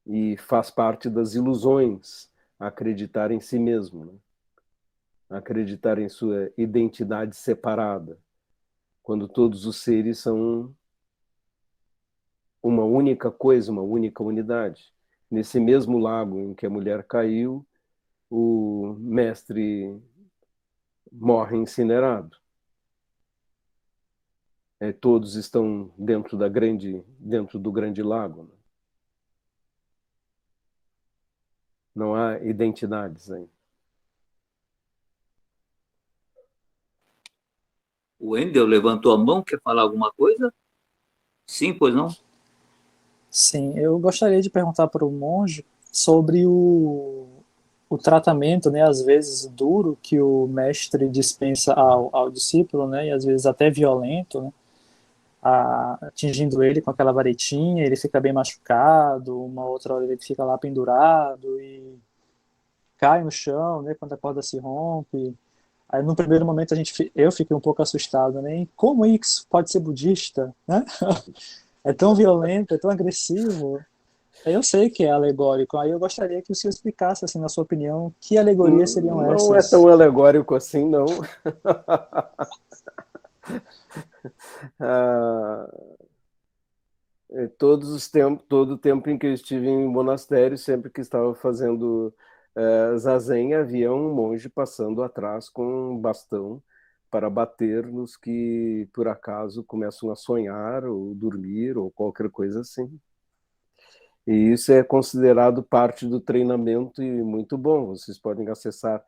E faz parte das ilusões acreditar em si mesmo, né? Acreditar em sua identidade separada, quando todos os seres são uma única coisa, uma única unidade. Nesse mesmo lago em que a mulher caiu, o mestre morre incinerado. Todos estão dentro do grande lago, né? Não há identidades aí. O Wendel levantou a mão, quer falar alguma coisa? Sim, pois não? Sim, eu gostaria de perguntar para o monge sobre o tratamento, né, às vezes duro, que o mestre dispensa ao discípulo, né, e às vezes até violento, né, atingindo ele com aquela varetinha, ele fica bem machucado, uma outra hora ele fica lá pendurado e cai no chão, né, quando a corda se rompe. Aí no primeiro momento eu fiquei um pouco assustado, né, e como isso pode ser budista, né? É tão violento, é tão agressivo. Eu sei que é alegórico, aí eu gostaria que o senhor explicasse, assim, na sua opinião, que alegorias seriam Não é essas? tão alegórico assim, não. Todo o tempo em que eu estive em monastério, sempre que estava fazendo zazen, havia um monge passando atrás com um bastão para bater nos que, por acaso, começam a sonhar ou dormir ou qualquer coisa assim. E isso é considerado parte do treinamento e muito bom. Vocês podem acessar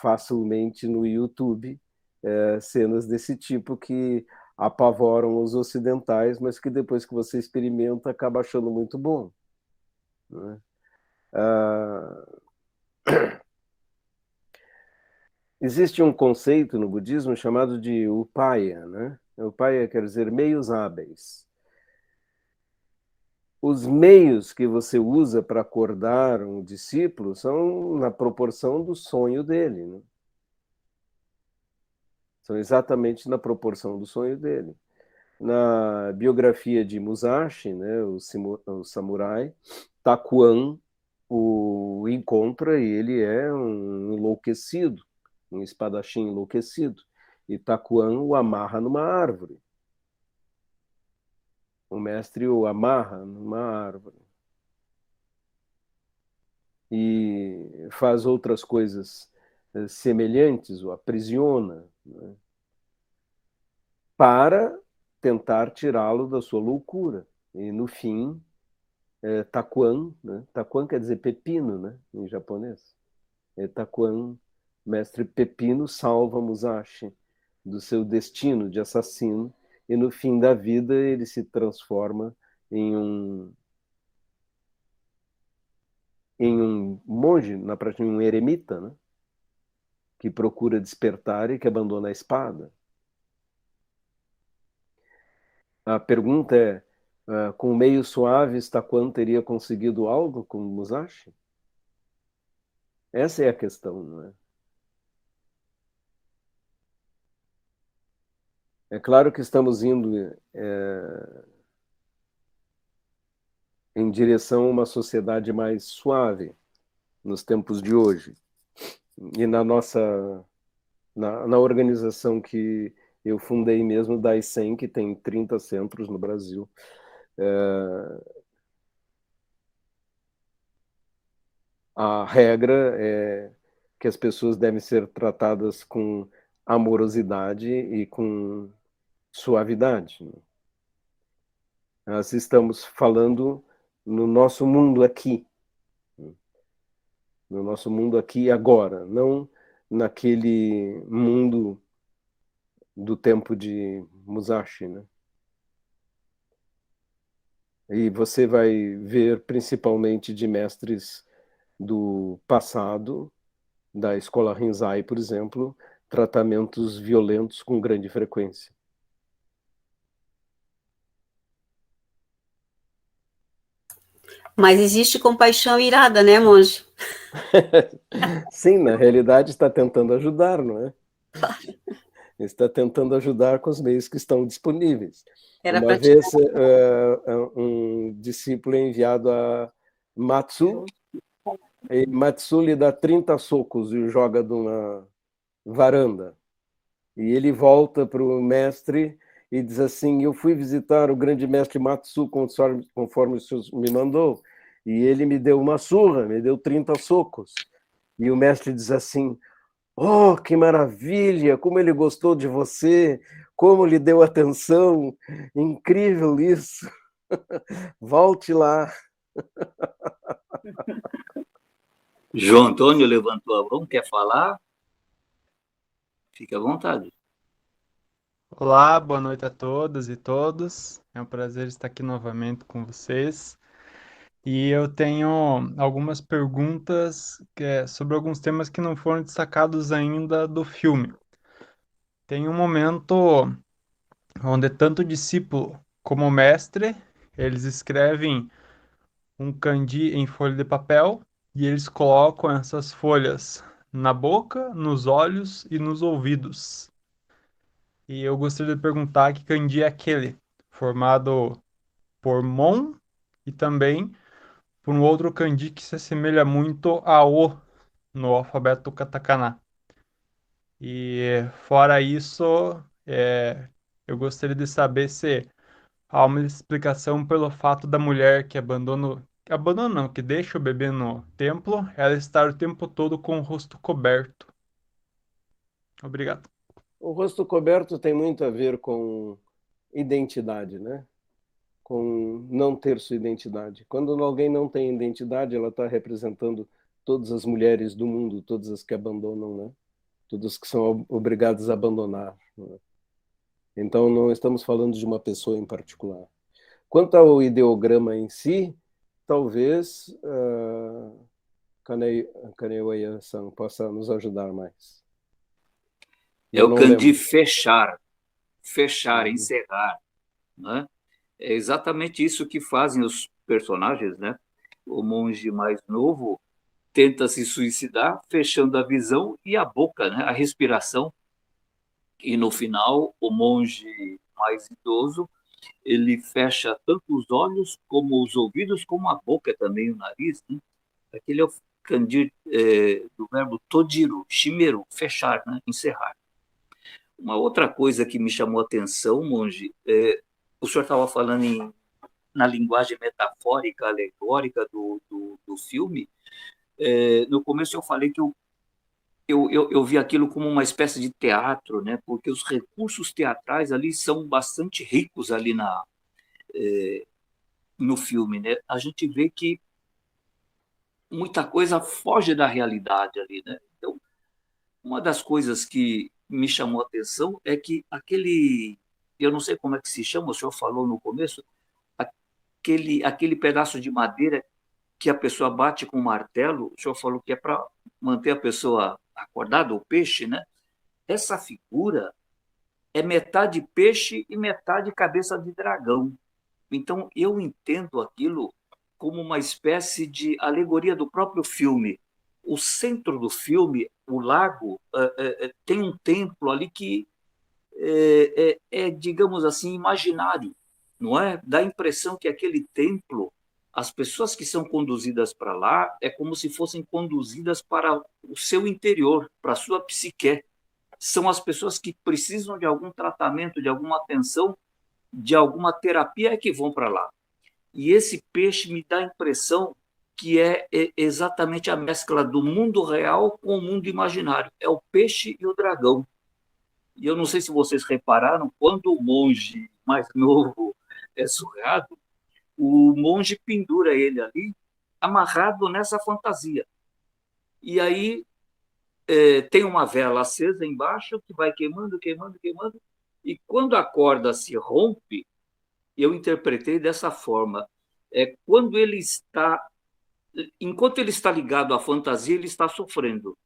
facilmente no YouTube cenas desse tipo que apavoram os ocidentais, mas que depois que você experimenta acaba achando muito bom, né? Existe um conceito no budismo chamado de upaya, né? Upaya quer dizer meios hábeis. Os meios que você usa para acordar um discípulo são na proporção do sonho dele, né? São exatamente na proporção do sonho dele. Na biografia de Musashi, né, o samurai, Takuan o encontra e ele é um enlouquecido, um espadachim enlouquecido. E Takuan o amarra numa árvore. O mestre o amarra numa árvore. E faz outras coisas semelhantes, o aprisiona, né, para tentar tirá-lo da sua loucura. E no fim, Takuan, né? Takuan quer dizer pepino, né, em japonês. Takuan, mestre Pepino, salva Musashi do seu destino de assassino e no fim da vida ele se transforma em um monge, na prática um eremita, né, que procura despertar e que abandona a espada. A pergunta é, com meios suaves, Takuan teria conseguido algo com Musashi? Essa é a questão, não é? É claro que estamos indo em direção a uma sociedade mais suave nos tempos de hoje. E na organização que eu fundei mesmo, da ICEM, que tem 30 centros no Brasil, a regra é que as pessoas devem ser tratadas com amorosidade e com suavidade. Nós estamos falando no nosso mundo aqui. No nosso mundo aqui e agora, não naquele mundo do tempo de Musashi, né? E você vai ver principalmente de mestres do passado, da escola Rinzai, por exemplo, tratamentos violentos com grande frequência. Mas existe compaixão irada, né, monge? Sim, na realidade está tentando ajudar, não é? Está tentando ajudar com os meios que estão disponíveis. Era Uma para vez um discípulo é enviado a Matsu, e Matsu lhe dá 30 socos e o joga de uma varanda. E ele volta para o mestre e diz assim: eu fui visitar o grande mestre Matsu conforme o senhor me mandou, e ele me deu uma surra, me deu 30 socos. E o mestre diz assim: oh, que maravilha, como ele gostou de você, como lhe deu atenção, incrível isso. Volte lá. João Antônio levantou a mão, quer falar? Fique à vontade. Olá, boa noite a todas e todos. É um prazer estar aqui novamente com vocês. E eu tenho algumas perguntas sobre alguns temas que não foram destacados ainda do filme. Tem um momento onde tanto o discípulo como o mestre, eles escrevem um kanji em folha de papel e eles colocam essas folhas na boca, nos olhos e nos ouvidos. E eu gostaria de perguntar que kanji é aquele, formado por Mon e também por um outro kanji que se assemelha muito a O no alfabeto katakana. E fora isso, eu gostaria de saber se há uma explicação pelo fato da mulher abandona não, que deixa o bebê no templo, ela estar o tempo todo com o rosto coberto. Obrigado. O rosto coberto tem muito a ver com identidade, né? Com não ter sua identidade. Quando alguém não tem identidade, ela está representando todas as mulheres do mundo, todas as que abandonam, né? Todas que são obrigadas a abandonar. Né? Então, não estamos falando de uma pessoa em particular. Quanto ao ideograma em si, talvez Kanewaya-san possa nos ajudar mais. É o kanji fechar, encerrar, né? É exatamente isso que fazem os personagens, né? O monge mais novo tenta se suicidar, fechando a visão e a boca, né? A respiração. E no final, o monge mais idoso, ele fecha tanto os olhos como os ouvidos, como a boca também, o nariz, né? Aquele é o kanji do verbo tojiru, shimeru, fechar, né? Encerrar. Uma outra coisa que me chamou a atenção, monge, o senhor estava falando na linguagem metafórica, alegórica do filme. No começo eu falei que eu vi aquilo como uma espécie de teatro, né? Porque os recursos teatrais ali são bastante ricos ali no filme, né? A gente vê que muita coisa foge da realidade ali, né? Então, uma das coisas que me chamou a atenção é que eu não sei como é que se chama, o senhor falou no começo, aquele pedaço de madeira que a pessoa bate com um martelo, o senhor falou que é para manter a pessoa acordada, o peixe, né? Essa figura é metade peixe e metade cabeça de dragão. Então, eu entendo aquilo como uma espécie de alegoria do próprio filme. O centro do filme, o lago, tem um templo ali que digamos assim, imaginário, não é? Dá a impressão que aquele templo, as pessoas que são conduzidas para lá, é como se fossem conduzidas para o seu interior, para a sua psique. São as pessoas que precisam de algum tratamento, de alguma atenção, de alguma terapia que vão para lá. E esse peixe me dá a impressão que é exatamente a mescla do mundo real com o mundo imaginário. É o peixe e o dragão. E eu não sei se vocês repararam, quando o monge mais novo é surrado, o monge pendura ele ali, amarrado nessa fantasia. E aí tem uma vela acesa embaixo que vai queimando, queimando, queimando, e quando a corda se rompe, eu interpretei dessa forma, quando ele está, enquanto ele está ligado à fantasia, ele está sofrendo.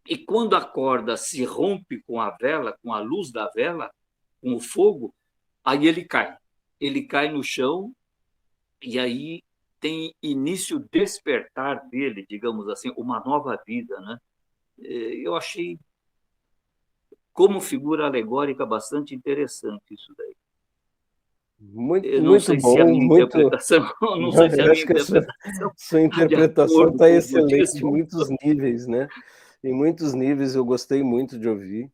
E quando a corda se rompe com a vela, com a luz da vela, com o fogo, aí ele cai. Ele cai no chão e aí tem início o despertar dele, digamos assim, uma nova vida, né? Eu achei como figura alegórica bastante interessante isso daí. Eu não Muito sei se a bom, minha muito. interpretação, não sei se a Eu minha acho que a interpretação sua está de interpretação acordo está com o excelente em budismo. muitos níveis, né? Em muitos níveis eu gostei muito de ouvir.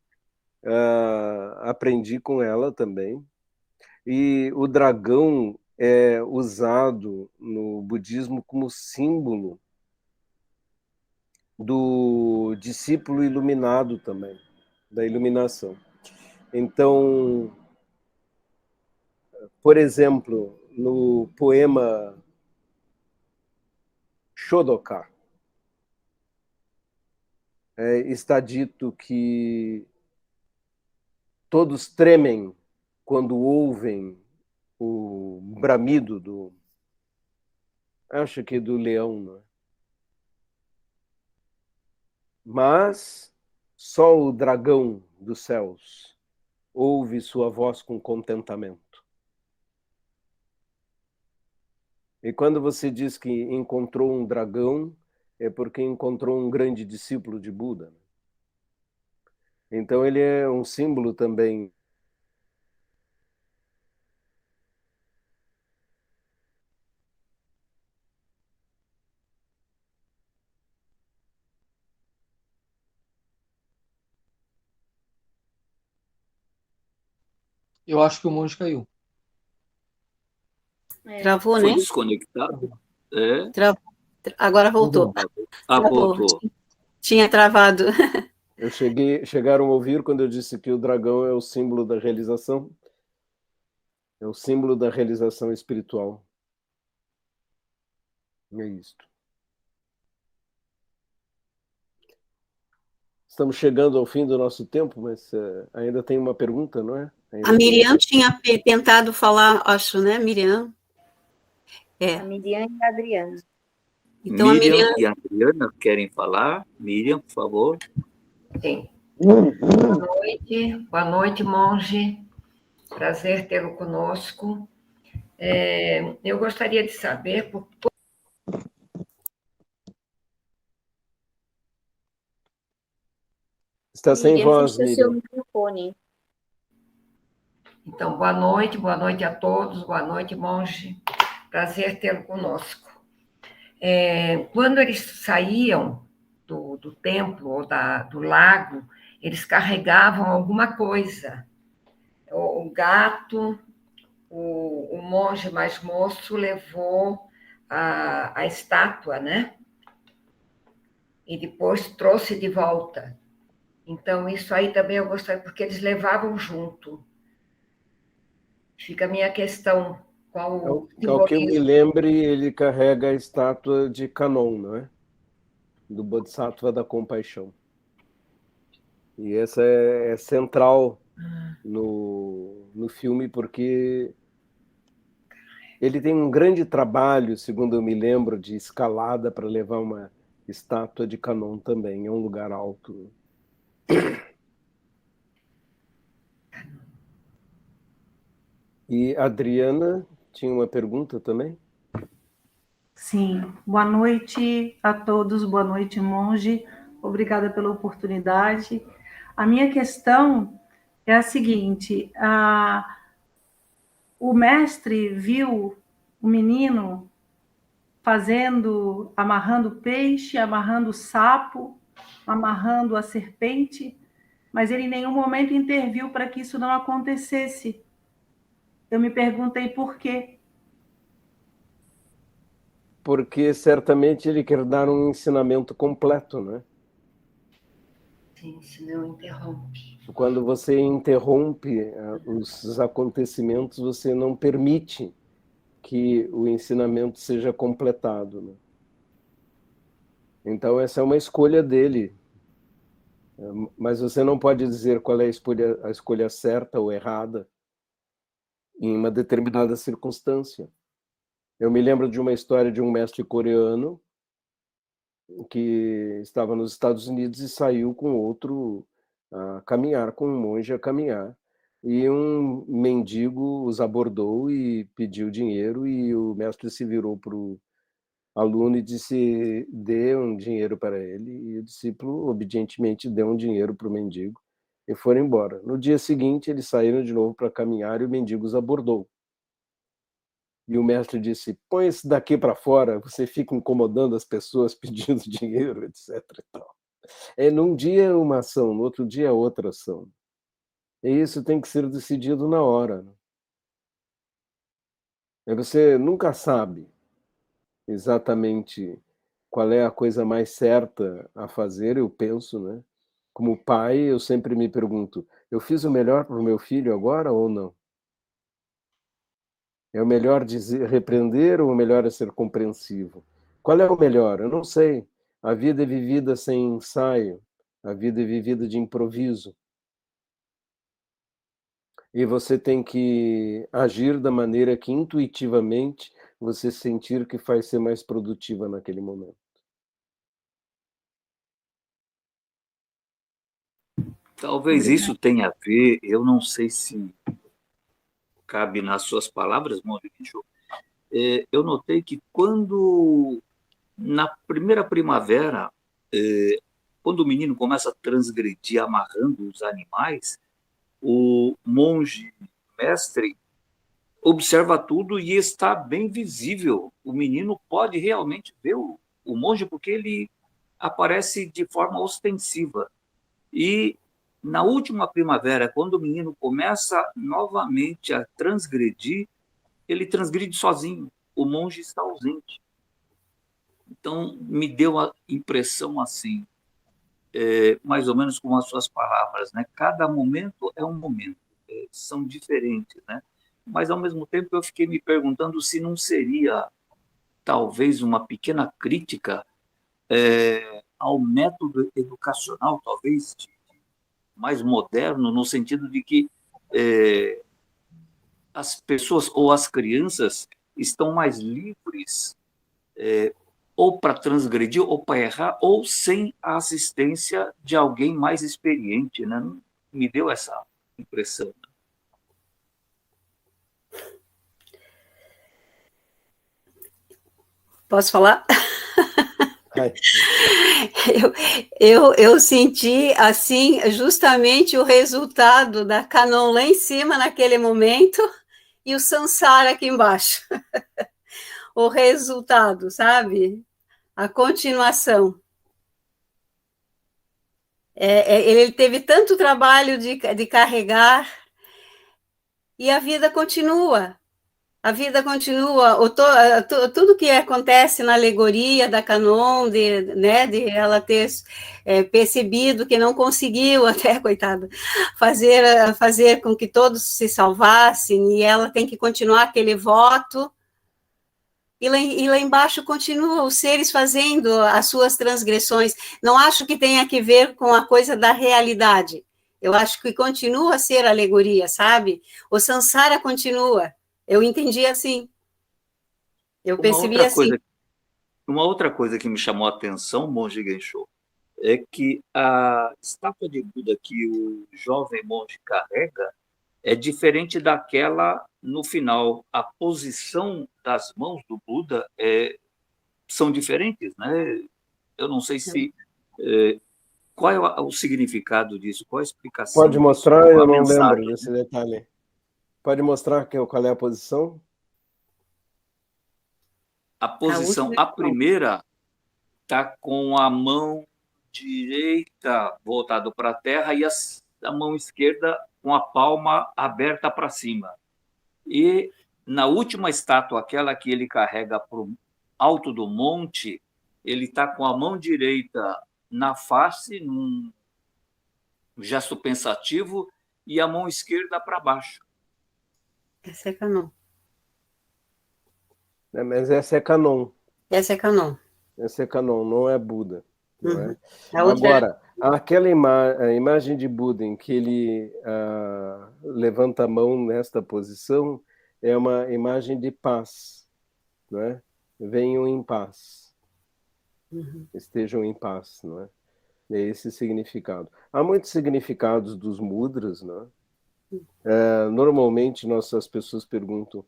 Aprendi com ela também. E o dragão é usado no budismo como símbolo do discípulo iluminado também, da iluminação. Então, por exemplo, no poema Shodoka, está dito que todos tremem quando ouvem o bramido do, acho que do leão, não é? Mas só o dragão dos céus ouve sua voz com contentamento. E quando você diz que encontrou um dragão, é porque encontrou um grande discípulo de Buda. Então ele é um símbolo também. Eu acho que o monge caiu. Travou, Foi né? desconectado? Travou. Agora voltou. Travou. Voltou. Tinha travado. Chegaram a ouvir quando eu disse que o dragão é o símbolo da realização? É o símbolo da realização espiritual. É isto. Estamos chegando ao fim do nosso tempo, mas ainda tem uma pergunta, não é? A Miriam tinha tentado falar, acho, né, Miriam? A Miriam e a Adriana. Então, Miriam e a Adriana querem falar? Miriam, por favor. Sim. Boa noite, monge. Prazer tê-lo conosco. Eu gostaria de saber... Está sem voz, Miriam. Seu microfone. Então, boa noite a todos, boa noite, monge. Prazer tê-lo conosco. Quando eles saíam do templo ou do lago, eles carregavam alguma coisa. O gato, o monge mais moço levou a estátua, né? E depois trouxe de volta. Então, isso aí também eu gostaria, porque eles levavam junto. Fica a minha questão, qual o Ao que eu me simbolismo? lembre, ele carrega a estátua de Kanon, não é? Do Bodhisattva da Compaixão. E essa é central no filme, porque ele tem um grande trabalho, segundo eu me lembro, de escalada para levar uma estátua de Kanon também. É um lugar alto. E a Adriana tinha uma pergunta também? Sim, boa noite a todos, boa noite, monge. Obrigada pela oportunidade. A minha questão é a seguinte: o mestre viu o menino amarrando peixe, amarrando sapo, amarrando a serpente, mas ele em nenhum momento interviu para que isso não acontecesse. Eu me perguntei por quê. Porque certamente ele quer dar um ensinamento completo, né? Sim, senão interrompe. Quando você interrompe os acontecimentos, você não permite que o ensinamento seja completado, né? Então, essa é uma escolha dele. Mas você não pode dizer qual é a escolha certa ou errada em uma determinada circunstância. Eu me lembro de uma história de um mestre coreano que estava nos Estados Unidos e saiu com outro a caminhar, com um monge a caminhar. E um mendigo os abordou e pediu dinheiro, e o mestre se virou para o aluno e disse: dê um dinheiro para ele. E o discípulo obedientemente deu um dinheiro para o mendigo e foram embora. No dia seguinte, eles saíram de novo para caminhar e o mendigo os abordou. E o mestre disse: põe esse daqui para fora, você fica incomodando as pessoas pedindo dinheiro, etc. E tal. Num dia é uma ação, no outro dia é outra ação. E isso tem que ser decidido na hora, né? Você nunca sabe exatamente qual é a coisa mais certa a fazer, eu penso, né? Como pai, eu sempre me pergunto: eu fiz o melhor para o meu filho agora ou não? É o melhor dizer, repreender, ou o melhor é ser compreensivo? Qual é o melhor? Eu não sei. A vida é vivida sem ensaio, a vida é vivida de improviso. E você tem que agir da maneira que intuitivamente você sentir que faz ser mais produtiva naquele momento. Talvez isso tenha a ver, eu não sei se cabe nas suas palavras, Monge Guinchô. Eu notei que quando, na primeira primavera, quando o menino começa a transgredir amarrando os animais, o monge mestre observa tudo e está bem visível. O menino pode realmente ver o monge, porque ele aparece de forma ostensiva. E na última primavera, quando o menino começa novamente a transgredir, ele transgride sozinho. O monge está ausente. Então, me deu a impressão assim, mais ou menos com as suas palavras, né? Cada momento é um momento, são diferentes, né? Mas, ao mesmo tempo, eu fiquei me perguntando se não seria, talvez, uma pequena crítica ao método educacional, talvez, mais moderno, no sentido de que as pessoas ou as crianças estão mais livres ou para transgredir, ou para errar, ou sem a assistência de alguém mais experiente, né? Me deu essa impressão. Posso falar? Eu senti, assim, justamente o resultado da Canon lá em cima, naquele momento, e o Sansara aqui embaixo. O resultado, sabe? A continuação. Ele teve tanto trabalho de carregar, e a vida continua. A vida continua, tudo que acontece na alegoria da Canon, de ela ter percebido que não conseguiu, até, coitada, fazer com que todos se salvassem, e ela tem que continuar aquele voto, e lá embaixo continuam os seres fazendo as suas transgressões. Não acho que tenha que ver com a coisa da realidade, eu acho que continua a ser alegoria, sabe? O Sansara continua. Eu entendi assim. Eu percebi assim. Uma outra coisa que me chamou a atenção, Monge Guinchô, é que a estátua de Buda que o jovem monge carrega é diferente daquela no final. A posição das mãos do Buda são diferentes, né? Eu não sei se... qual é o significado disso? Qual a explicação? Pode mostrar? Eu não lembro desse detalhe. Pode mostrar qual é a posição? A posição, a primeira, está com a mão direita voltada para a terra e a mão esquerda com a palma aberta para cima. E na última estátua, aquela que ele carrega para o alto do monte, ele está com a mão direita na face, num gesto pensativo, e a mão esquerda para baixo. Essa é Canon. Mas essa é Canon. Essa é Canon. Essa é Canon, não é Buda. Não é? A outra... Agora, aquela a imagem de Buda em que ele levanta a mão nesta posição é uma imagem de paz. Não é? Venham em paz. Estejam em paz. Não é? É esse significado. Há muitos significados dos mudras. Não é? Normalmente, as pessoas perguntam: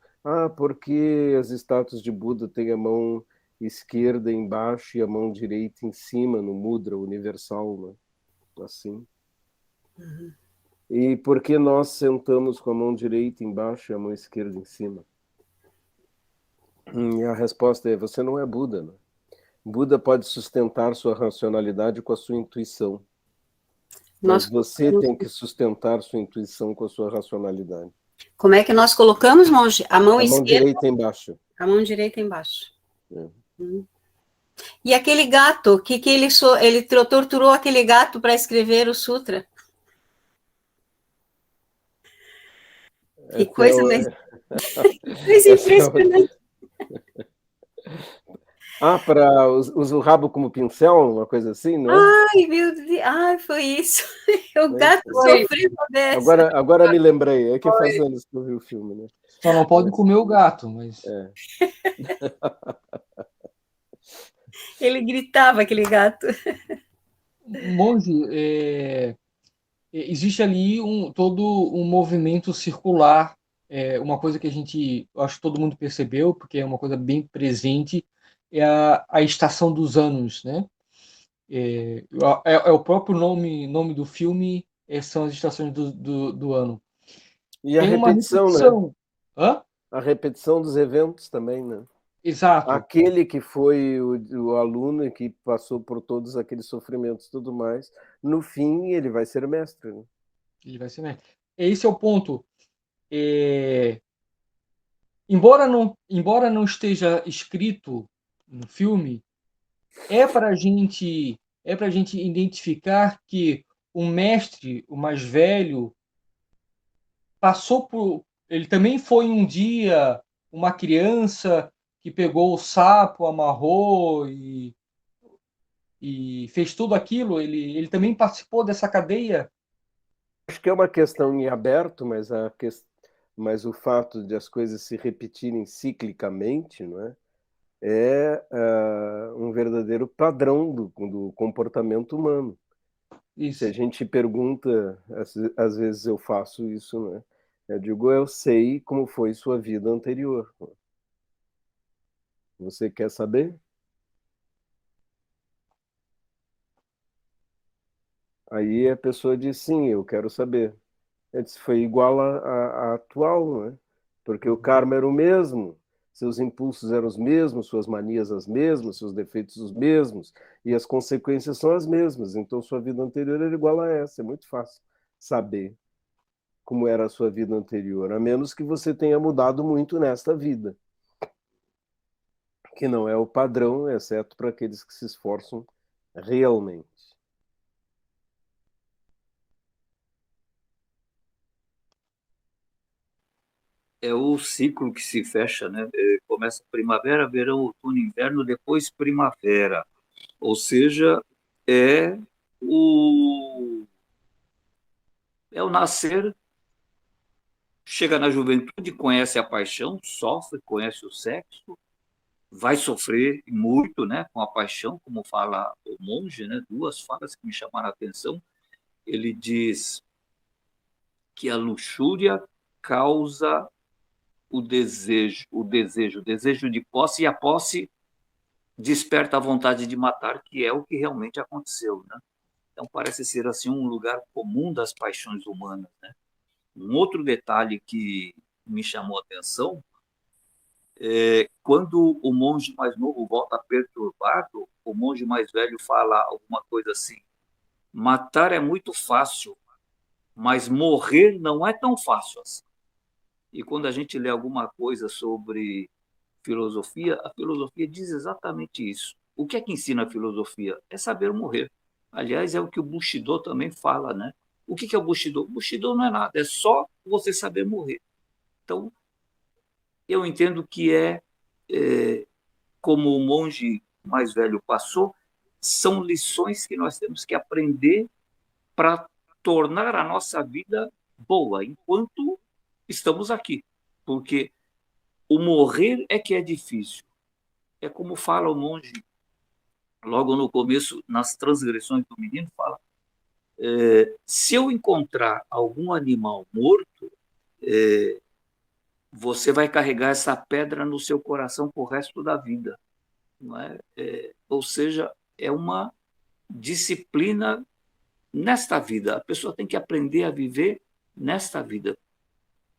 por que as estátuas de Buda têm a mão esquerda embaixo e a mão direita em cima no mudra universal, né? Assim. E por que nós sentamos com a mão direita embaixo e a mão esquerda em cima? E a resposta é: você não é Buda, né? Buda pode sustentar sua racionalidade com a sua intuição, mas você tem que sustentar sua intuição com a sua racionalidade. Como é que nós colocamos, monge? A mão esquerda... direita embaixo. A mão direita embaixo. E aquele gato, que ele torturou aquele gato para escrever o sutra? Que coisa mais... coisa impressionante. Para usa o rabo como pincel, uma coisa assim, não é? Ai, meu Deus, foi isso. O gato sofreu dessa. Agora me lembrei, é que faz anos que eu vi o filme, né? Só não pode comer o gato, mas... Ele gritava, aquele gato. Monge, existe ali todo um movimento circular, uma coisa que acho que todo mundo percebeu, porque é uma coisa bem presente, é a estação dos anos, né? É o próprio nome do filme, são as estações do ano. E a repetição, né? A repetição dos eventos também, né? Exato. Aquele que foi o aluno e que passou por todos aqueles sofrimentos e tudo mais, no fim ele vai ser mestre. Né? Ele vai ser mestre. Esse é o ponto. Embora não esteja escrito no filme, é para a gente identificar que o mestre, o mais velho, ele também foi um dia uma criança que pegou o sapo, amarrou e fez tudo aquilo. Ele também participou dessa cadeia. Acho que é uma questão em aberto, mas o fato de as coisas se repetirem ciclicamente, não é? Um verdadeiro padrão do comportamento humano. Isso. Se a gente pergunta, às vezes eu faço isso, né? Eu digo: eu sei como foi sua vida anterior. Você quer saber? Aí a pessoa diz: sim, eu quero saber. Eu disse: foi igual à atual, né? Porque o karma era o mesmo, seus impulsos eram os mesmos, suas manias as mesmas, seus defeitos os mesmos, e as consequências são as mesmas. Então sua vida anterior era igual a essa. É muito fácil saber como era a sua vida anterior, a menos que você tenha mudado muito nesta vida, que não é o padrão, exceto para aqueles que se esforçam realmente. É o ciclo que se fecha, né? Começa primavera, verão, outono, inverno, depois primavera. Ou seja, é o nascer, chega na juventude, conhece a paixão, sofre, conhece o sexo, vai sofrer muito, né, com a paixão, como fala o monge, né? Duas falas que me chamaram a atenção. Ele diz que a luxúria causa o desejo de posse, e a posse desperta a vontade de matar, que é o que realmente aconteceu, né? Então parece ser assim um lugar comum das paixões humanas, né? Um outro detalhe que me chamou a atenção é quando o monge mais novo volta perturbado, o monge mais velho fala alguma coisa assim: matar é muito fácil, mas morrer não é tão fácil assim. E quando a gente lê alguma coisa sobre filosofia, a filosofia diz exatamente isso. O que é que ensina a filosofia? É saber morrer. Aliás, é o que o Bushido também fala, né? O que é o Bushido? O Bushido não é nada, é só você saber morrer. Então, eu entendo que é como o monge mais velho passou, são lições que nós temos que aprender para tornar a nossa vida boa enquanto estamos aqui. Porque o morrer é que é difícil. É como fala o monge, logo no começo, nas transgressões do menino, fala, se eu encontrar algum animal morto, você vai carregar essa pedra no seu coração por resto da vida. Não é? Ou seja, é uma disciplina nesta vida. A pessoa tem que aprender a viver nesta vida.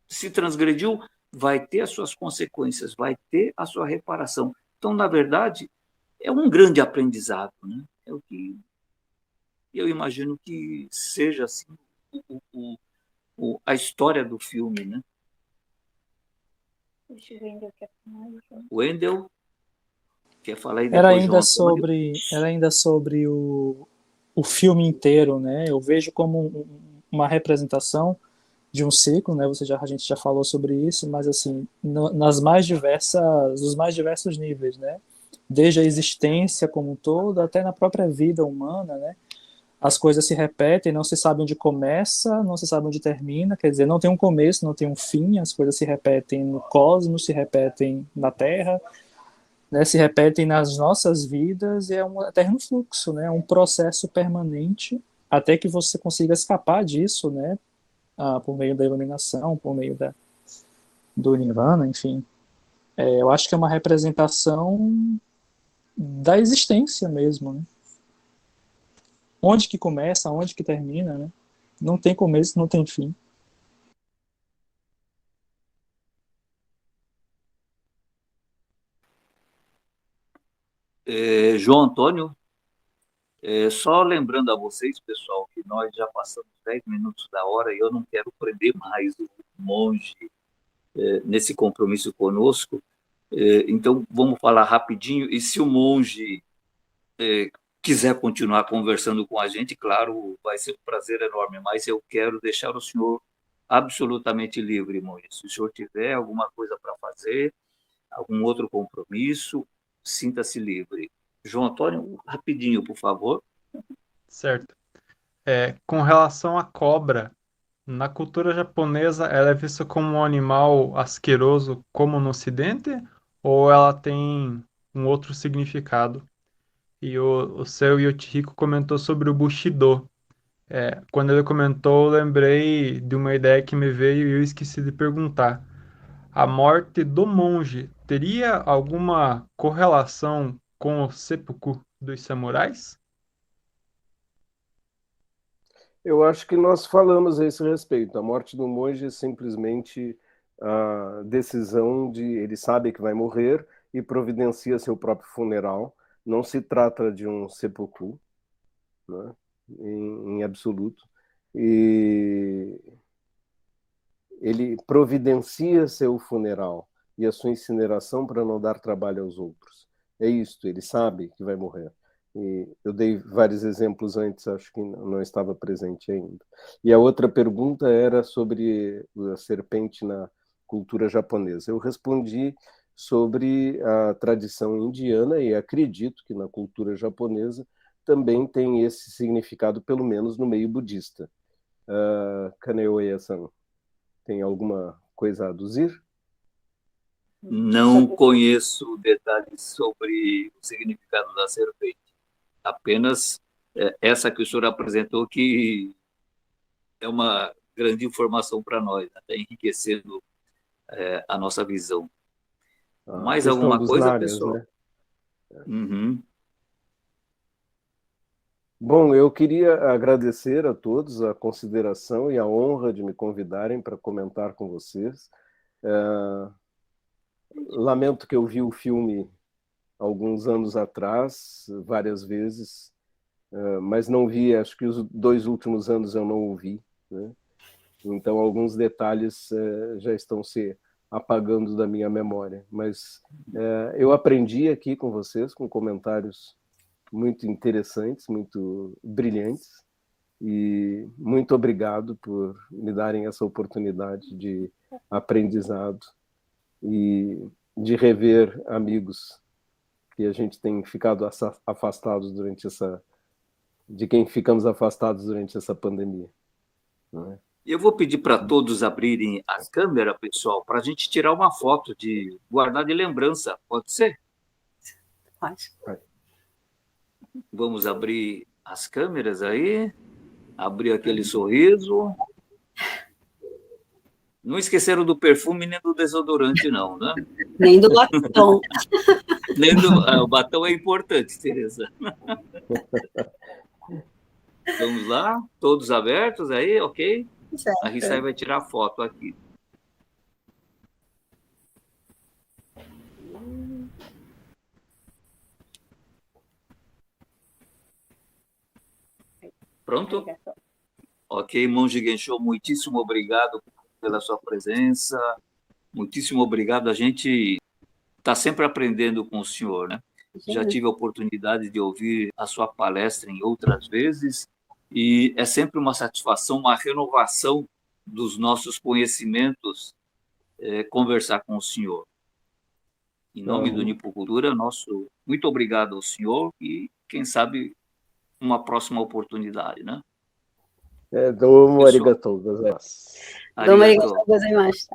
Se transgrediu, vai ter as suas consequências, vai ter a sua reparação. Então, na verdade, é um grande aprendizado, né? É o que eu imagino que seja assim a história do filme, né? Deixa eu ver ainda o que é mais. O Wendel quer falar aí Era depois, ainda João Antônio? sobre o filme inteiro, né? Eu vejo como uma representação de um ciclo, né? A gente já falou sobre isso, mas assim, nos mais diversos níveis, né? Desde a existência como um todo até na própria vida humana, né? As coisas se repetem, não se sabe onde começa, não se sabe onde termina, quer dizer, não tem um começo, não tem um fim, as coisas se repetem no cosmos, se repetem na Terra, né, se repetem nas nossas vidas, e é um eterno fluxo, né, um processo permanente, até que você consiga escapar disso, né, por meio da iluminação, por meio do Nirvana, enfim. Eu acho que é uma representação da existência mesmo, né? Onde que começa, onde que termina, né? Não tem começo, não tem fim. João Antônio, só lembrando a vocês, pessoal, que nós já passamos 10 minutos da hora e eu não quero prender mais o monge nesse compromisso conosco. Então, vamos falar rapidinho. E se o monge quiser continuar conversando com a gente, claro, vai ser um prazer enorme, mas eu quero deixar o senhor absolutamente livre, monge. Se o senhor tiver alguma coisa para fazer, algum outro compromisso, sinta-se livre. João Antônio, rapidinho, por favor. Certo. Com relação à cobra, na cultura japonesa, ela é vista como um animal asqueroso como no Ocidente, ou ela tem um outro significado? E o seu Yoshihiko comentou sobre o Bushido. Quando ele comentou, eu lembrei de uma ideia que me veio e eu esqueci de perguntar. A morte do monge teria alguma correlação com o seppuku dos samurais? Eu acho que nós falamos a esse respeito. A morte do monge é simplesmente a decisão de ele sabe que vai morrer e providencia seu próprio funeral. Não se trata de um seppuku, né, em absoluto. E ele providencia seu funeral e a sua incineração para não dar trabalho aos outros. É isto, ele sabe que vai morrer. E eu dei vários exemplos antes, acho que não estava presente ainda. E a outra pergunta era sobre a serpente na cultura japonesa. Eu respondi sobre a tradição indiana e acredito que na cultura japonesa também tem esse significado, pelo menos no meio budista. Kaneoya-san, tem alguma coisa a aduzir? Não conheço detalhes sobre o significado da serpente. Apenas essa que o senhor apresentou, que é uma grande informação para nós, até enriquecendo a nossa visão. Mais alguma coisa, nagas, pessoal? né? Uhum. Bom, eu queria agradecer a todos a consideração e a honra de me convidarem para comentar com vocês. Lamento que eu vi o filme alguns anos atrás, várias vezes, mas não vi, acho que os 2 últimos anos eu não o vi, né? Então alguns detalhes já estão se apagando da minha memória, mas eu aprendi aqui com vocês, com comentários muito interessantes, muito brilhantes, e muito obrigado por me darem essa oportunidade de aprendizado. E de rever amigos que a gente tem ficado afastados de quem ficamos afastados durante essa pandemia. Não é? Eu vou pedir para todos abrirem a câmera, pessoal, para a gente tirar uma foto de guardar de lembrança. Pode ser? Pode. Vamos abrir as câmeras aí, abrir aquele sorriso. Não esqueceram do perfume nem do desodorante, não, né? Nem do batom. O batom é importante, Tereza. Vamos lá, todos abertos aí, ok? Certo. A Rissai vai tirar a foto aqui. Pronto? Ok, Monge Genshou, muitíssimo obrigado pela sua presença. Muitíssimo obrigado. A gente está sempre aprendendo com o senhor, né? Já tive a oportunidade de ouvir a sua palestra em outras vezes e é sempre uma satisfação, uma renovação dos nossos conhecimentos conversar com o senhor. Em nome do Nipocultura, muito obrigado ao senhor e, quem sabe, uma próxima oportunidade, né? Domo arigatou gozaimasu. Domo arigatou gozaimasu.